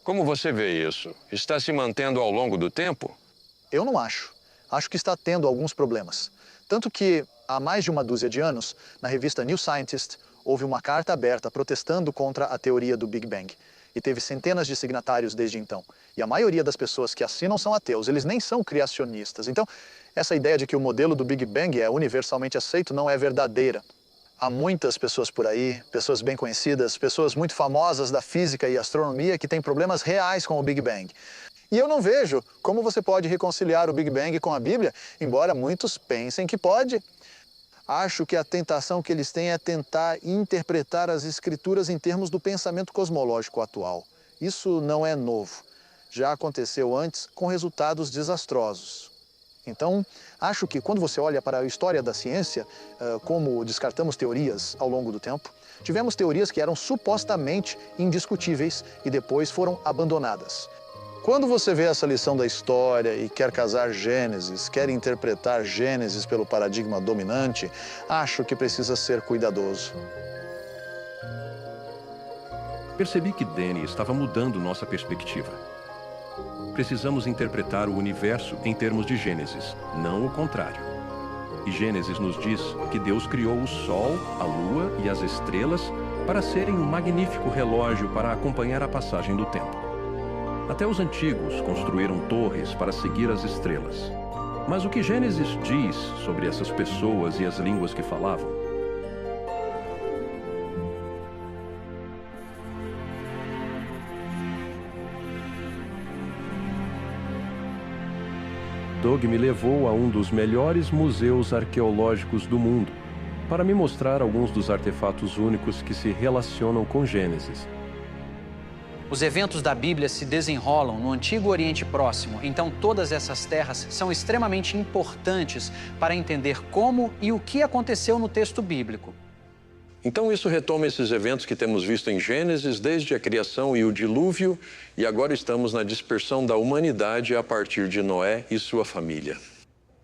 Como você vê isso? Está se mantendo ao longo do tempo? Eu não acho. Acho que está tendo alguns problemas. Tanto que, há mais de uma dúzia de anos, na revista New Scientist, houve uma carta aberta protestando contra a teoria do Big Bang. E teve centenas de signatários desde então. E a maioria das pessoas que assinam são ateus, eles nem são criacionistas. Então, essa ideia de que o modelo do Big Bang é universalmente aceito não é verdadeira. Há muitas pessoas por aí, pessoas bem conhecidas, pessoas muito famosas da física e astronomia que têm problemas reais com o Big Bang. E eu não vejo como você pode reconciliar o Big Bang com a Bíblia, embora muitos pensem que pode. Acho que a tentação que eles têm é tentar interpretar as escrituras em termos do pensamento cosmológico atual. Isso não é novo. Já aconteceu antes com resultados desastrosos. Então, acho que quando você olha para a história da ciência, como descartamos teorias ao longo do tempo, tivemos teorias que eram supostamente indiscutíveis e depois foram abandonadas. Quando você vê essa lição da história e quer casar Gênesis, quer interpretar Gênesis pelo paradigma dominante, acho que precisa ser cuidadoso. Percebi que Danny estava mudando nossa perspectiva. Precisamos interpretar o universo em termos de Gênesis, não o contrário. E Gênesis nos diz que Deus criou o Sol, a Lua e as estrelas para serem um magnífico relógio para acompanhar a passagem do tempo. Até os antigos construíram torres para seguir as estrelas. Mas o que Gênesis diz sobre essas pessoas e as línguas que falavam? Doug me levou a um dos melhores museus arqueológicos do mundo para me mostrar alguns dos artefatos únicos que se relacionam com Gênesis. Os eventos da Bíblia se desenrolam no Antigo Oriente Próximo, então todas essas terras são extremamente importantes para entender como e o que aconteceu no texto bíblico. Então isso retoma esses eventos que temos visto em Gênesis desde a criação e o dilúvio, e agora estamos na dispersão da humanidade a partir de Noé e sua família.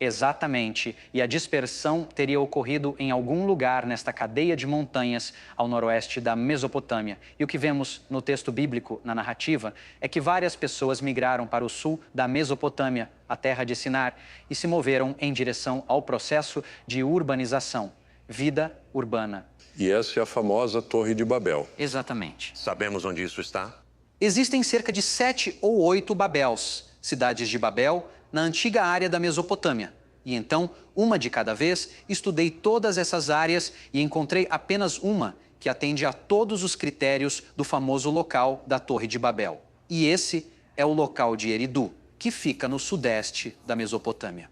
Exatamente, e a dispersão teria ocorrido em algum lugar nesta cadeia de montanhas ao noroeste da Mesopotâmia. E o que vemos no texto bíblico, na narrativa, é que várias pessoas migraram para o sul da Mesopotâmia, a terra de Sinar, e se moveram em direção ao processo de urbanização, vida urbana. E essa é a famosa Torre de Babel. Exatamente. Sabemos onde isso está? Existem cerca de 7 ou 8 Babels, cidades de Babel, na antiga área da Mesopotâmia. E então, uma de cada vez, estudei todas essas áreas e encontrei apenas uma que atende a todos os critérios do famoso local da Torre de Babel. E esse é o local de Eridu, que fica no sudeste da Mesopotâmia.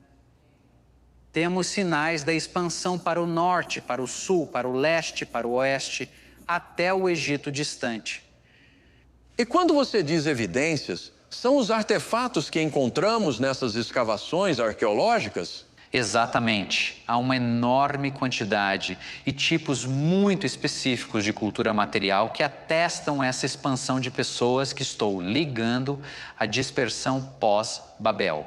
Temos sinais da expansão para o norte, para o sul, para o leste, para o oeste, até o Egito distante. E quando você diz evidências, São os artefatos que encontramos nessas escavações arqueológicas? Exatamente. Há uma enorme quantidade e tipos muito específicos de cultura material que atestam essa expansão de pessoas que estou ligando à dispersão pós-Babel.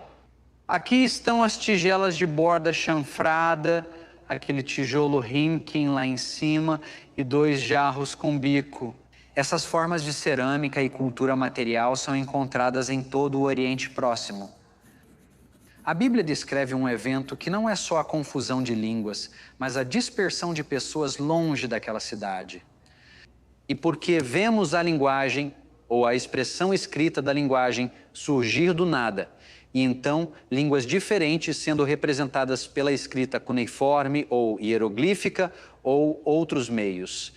Aqui estão as tigelas de borda chanfrada, aquele tijolo Rimkin lá em cima e 2 jarros com bico. Essas formas de cerâmica e cultura material são encontradas em todo o Oriente Próximo. A Bíblia descreve um evento que não é só a confusão de línguas, mas a dispersão de pessoas longe daquela cidade. E porque vemos a linguagem, ou a expressão escrita da linguagem, surgir do nada, e então línguas diferentes sendo representadas pela escrita cuneiforme ou hieroglífica ou outros meios.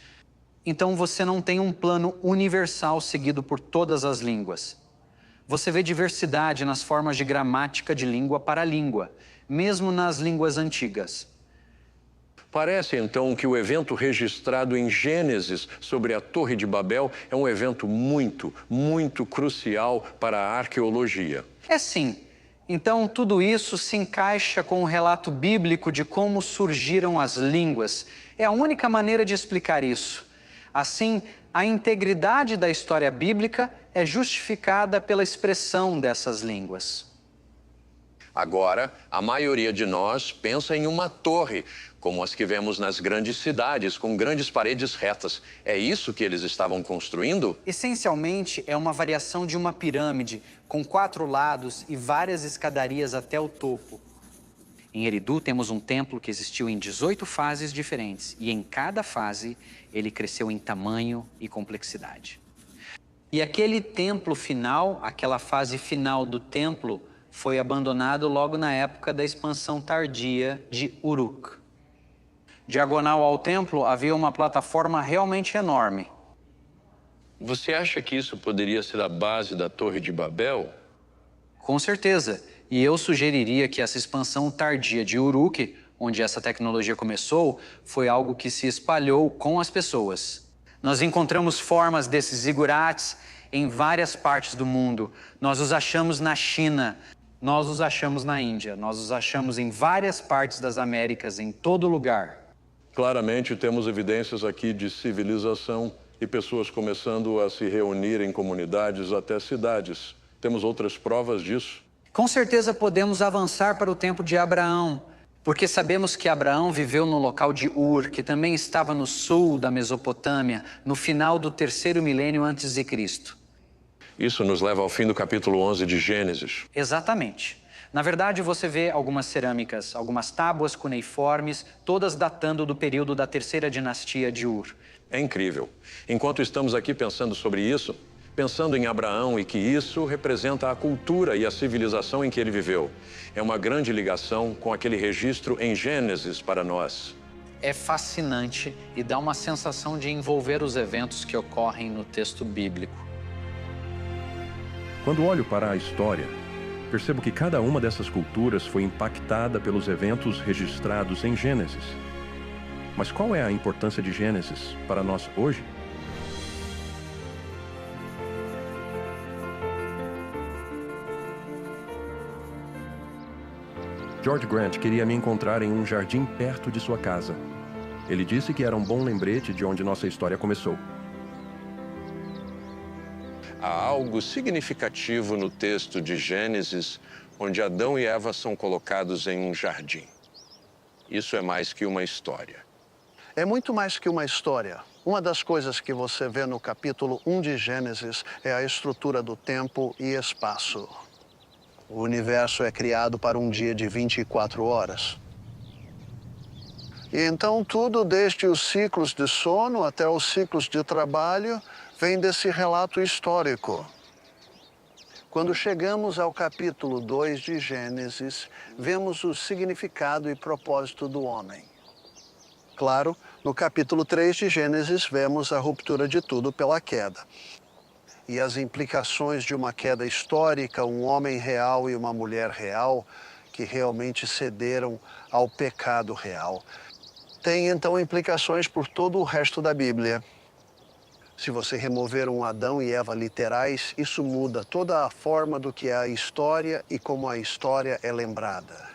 Então você não tem um plano universal seguido por todas as línguas. Você vê diversidade nas formas de gramática de língua para língua, mesmo nas línguas antigas. Parece, então, que o evento registrado em Gênesis sobre a Torre de Babel é um evento muito, muito crucial para a arqueologia. É sim. Então, tudo isso se encaixa com o relato bíblico de como surgiram as línguas. É a única maneira de explicar isso. Assim, a integridade da história bíblica é justificada pela expressão dessas línguas. Agora, a maioria de nós pensa em uma torre, como as que vemos nas grandes cidades, com grandes paredes retas. É isso que eles estavam construindo? Essencialmente, é uma variação de uma pirâmide, com 4 lados e várias escadarias até o topo. Em Eridu, temos um templo que existiu em 18 fases diferentes, e em cada fase, ele cresceu em tamanho e complexidade. E aquele templo final, aquela fase final do templo, foi abandonado logo na época da expansão tardia de Uruk. Diagonal ao templo havia uma plataforma realmente enorme. Você acha que isso poderia ser a base da Torre de Babel? Com certeza. E eu sugeriria que essa expansão tardia de Uruk, onde essa tecnologia começou, foi algo que se espalhou com as pessoas. Nós encontramos formas desses zigurates em várias partes do mundo. Nós os achamos na China, nós os achamos na Índia, nós os achamos em várias partes das Américas, em todo lugar. Claramente temos evidências aqui de civilização e pessoas começando a se reunir em comunidades, até cidades. Temos outras provas disso? Com certeza podemos avançar para o tempo de Abraão, porque sabemos que Abraão viveu no local de Ur, que também estava no sul da Mesopotâmia, no final do 3º milênio antes de Cristo. Isso nos leva ao fim do capítulo 11 de Gênesis. Exatamente. Na verdade, você vê algumas cerâmicas, algumas tábuas cuneiformes, todas datando do período da 3ª dinastia de Ur. É incrível. Enquanto estamos aqui pensando sobre isso, pensando em Abraão e que isso representa a cultura e a civilização em que ele viveu. É uma grande ligação com aquele registro em Gênesis para nós. É fascinante e dá uma sensação de envolver os eventos que ocorrem no texto bíblico. Quando olho para a história, percebo que cada uma dessas culturas foi impactada pelos eventos registrados em Gênesis. Mas qual é a importância de Gênesis para nós hoje? George Grant queria me encontrar em um jardim perto de sua casa. Ele disse que era um bom lembrete de onde nossa história começou. Há algo significativo no texto de Gênesis, onde Adão e Eva são colocados em um jardim. Isso é mais que uma história. É muito mais que uma história. Uma das coisas que você vê no capítulo 1 de Gênesis é a estrutura do tempo e espaço. O universo é criado para um dia de 24 horas. E então tudo, desde os ciclos de sono até os ciclos de trabalho, vem desse relato histórico. Quando chegamos ao capítulo 2 de Gênesis, vemos o significado e propósito do homem. Claro, no capítulo 3 de Gênesis, vemos a ruptura de tudo pela queda. E as implicações de uma queda histórica, um homem real e uma mulher real, que realmente cederam ao pecado real. Tem, então, implicações por todo o resto da Bíblia. Se você remover um Adão e Eva literais, isso muda toda a forma do que é a história e como a história é lembrada.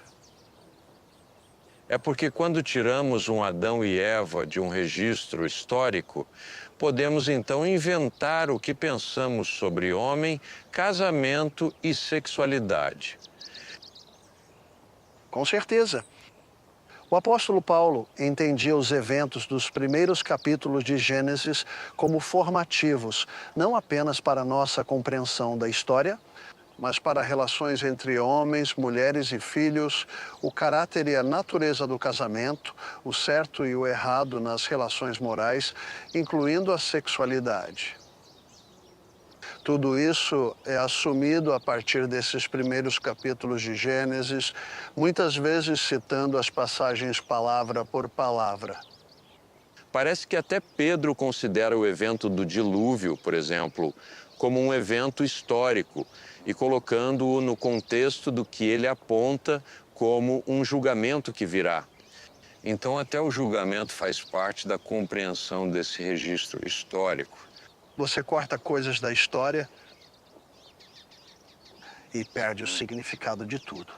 É porque quando tiramos um Adão e Eva de um registro histórico, podemos então inventar o que pensamos sobre homem, casamento e sexualidade. Com certeza. O apóstolo Paulo entendia os eventos dos primeiros capítulos de Gênesis como formativos, não apenas para a nossa compreensão da história, mas para relações entre homens, mulheres e filhos, o caráter e a natureza do casamento, o certo e o errado nas relações morais, incluindo a sexualidade. Tudo isso é assumido a partir desses primeiros capítulos de Gênesis, muitas vezes citando as passagens palavra por palavra. Parece que até Pedro considera o evento do dilúvio, por exemplo, como um evento histórico e colocando-o no contexto do que ele aponta como um julgamento que virá. Então, até o julgamento faz parte da compreensão desse registro histórico. Você corta coisas da história e perde o significado de tudo.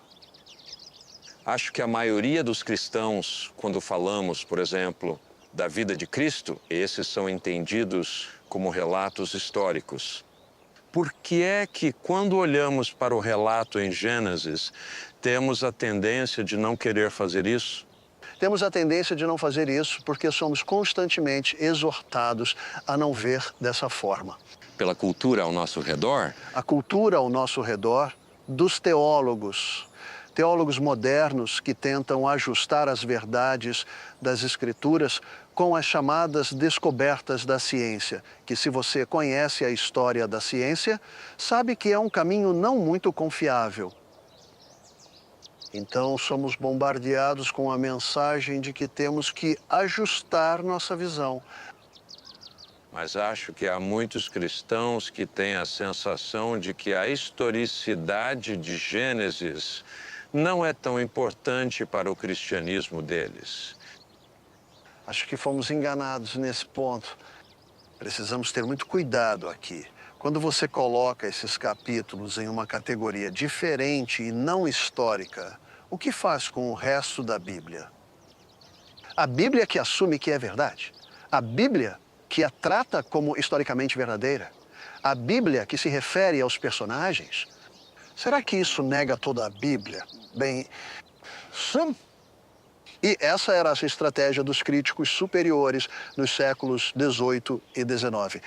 Acho que a maioria dos cristãos, quando falamos, por exemplo, da vida de Cristo, esses são entendidos como relatos históricos. Por que é que, quando olhamos para o relato em Gênesis, temos a tendência de não querer fazer isso? Temos a tendência de não fazer isso porque somos constantemente exortados a não ver dessa forma. Pela cultura ao nosso redor? A cultura ao nosso redor dos teólogos. Teólogos modernos que tentam ajustar as verdades das Escrituras com as chamadas descobertas da ciência, que se você conhece a história da ciência, sabe que é um caminho não muito confiável. Então, somos bombardeados com a mensagem de que temos que ajustar nossa visão. Mas acho que há muitos cristãos que têm a sensação de que a historicidade de Gênesis não é tão importante para o cristianismo deles. Acho que fomos enganados nesse ponto. Precisamos ter muito cuidado aqui. Quando você coloca esses capítulos em uma categoria diferente e não histórica, o que faz com o resto da Bíblia? A Bíblia que assume que é verdade. A Bíblia que a trata como historicamente verdadeira. A Bíblia que se refere aos personagens. Será que isso nega toda a Bíblia? Bem, sim. E essa era a estratégia dos críticos superiores nos séculos XVIII e XIX.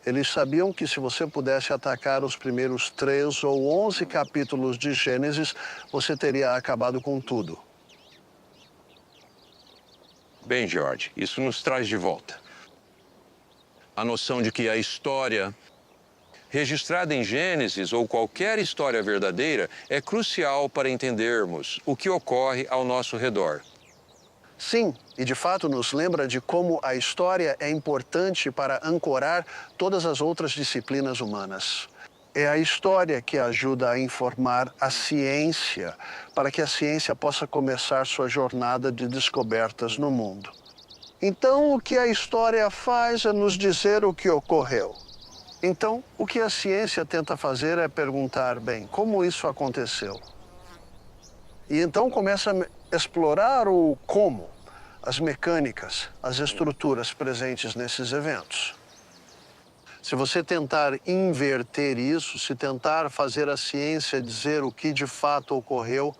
Eles sabiam que se você pudesse atacar os primeiros 3 ou 11 capítulos de Gênesis, você teria acabado com tudo. Bem, George, isso nos traz de volta a noção de que a história registrada em Gênesis ou qualquer história verdadeira é crucial para entendermos o que ocorre ao nosso redor. Sim, e de fato nos lembra de como a história é importante para ancorar todas as outras disciplinas humanas. É a história que ajuda a informar a ciência, para que a ciência possa começar sua jornada de descobertas no mundo. Então, o que a história faz é nos dizer o que ocorreu. Então, o que a ciência tenta fazer é perguntar, bem, como isso aconteceu? E então começa a explorar o como, as mecânicas, as estruturas presentes nesses eventos. Se você tentar inverter isso, se tentar fazer a ciência dizer o que de fato ocorreu,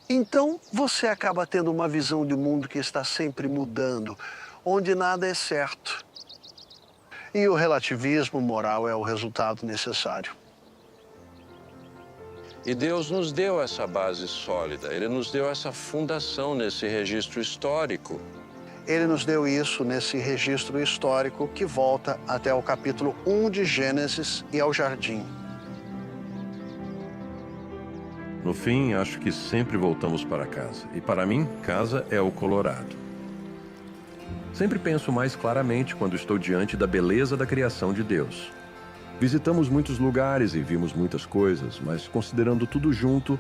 então você acaba tendo uma visão de mundo que está sempre mudando, onde nada é certo. E o relativismo moral é o resultado necessário. E Deus nos deu essa base sólida, Ele nos deu essa fundação nesse registro histórico. Ele nos deu isso nesse registro histórico que volta até o capítulo 1 de Gênesis e ao jardim. No fim, acho que sempre voltamos para casa. E para mim, casa é o Colorado. Sempre penso mais claramente quando estou diante da beleza da criação de Deus. Visitamos muitos lugares e vimos muitas coisas, mas considerando tudo junto,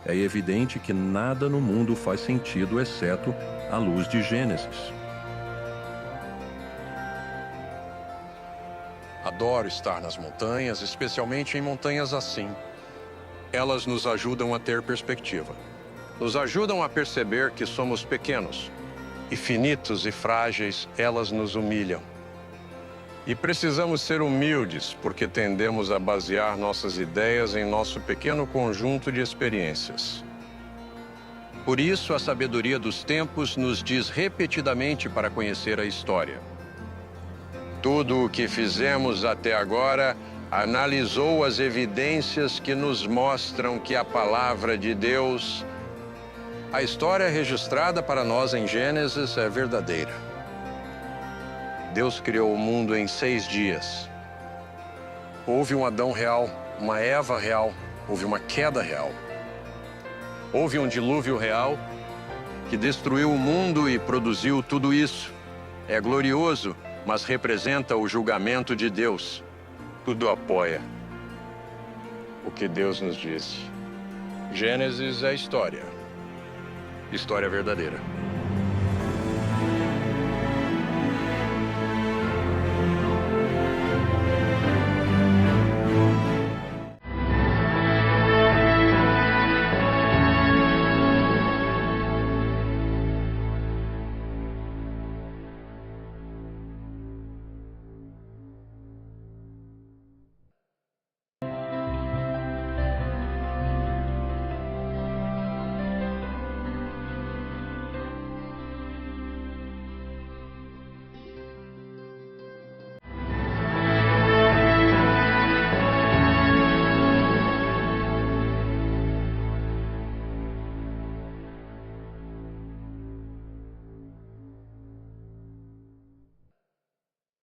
é evidente que nada no mundo faz sentido exceto a luz de Gênesis. Adoro estar nas montanhas, especialmente em montanhas assim. Elas nos ajudam a ter perspectiva. Nos ajudam a perceber que somos pequenos. E finitos e frágeis, elas nos humilham. E precisamos ser humildes, porque tendemos a basear nossas ideias em nosso pequeno conjunto de experiências. Por isso, a sabedoria dos tempos nos diz repetidamente para conhecer a história. Tudo o que fizemos até agora analisou as evidências que nos mostram que a palavra de Deus, a história registrada para nós em Gênesis, é verdadeira. Deus criou o mundo em 6 dias. Houve um Adão real, uma Eva real, houve uma queda real. Houve um dilúvio real que destruiu o mundo e produziu tudo isso. É glorioso, mas representa o julgamento de Deus. Tudo apoia o que Deus nos disse. Gênesis é história. História verdadeira.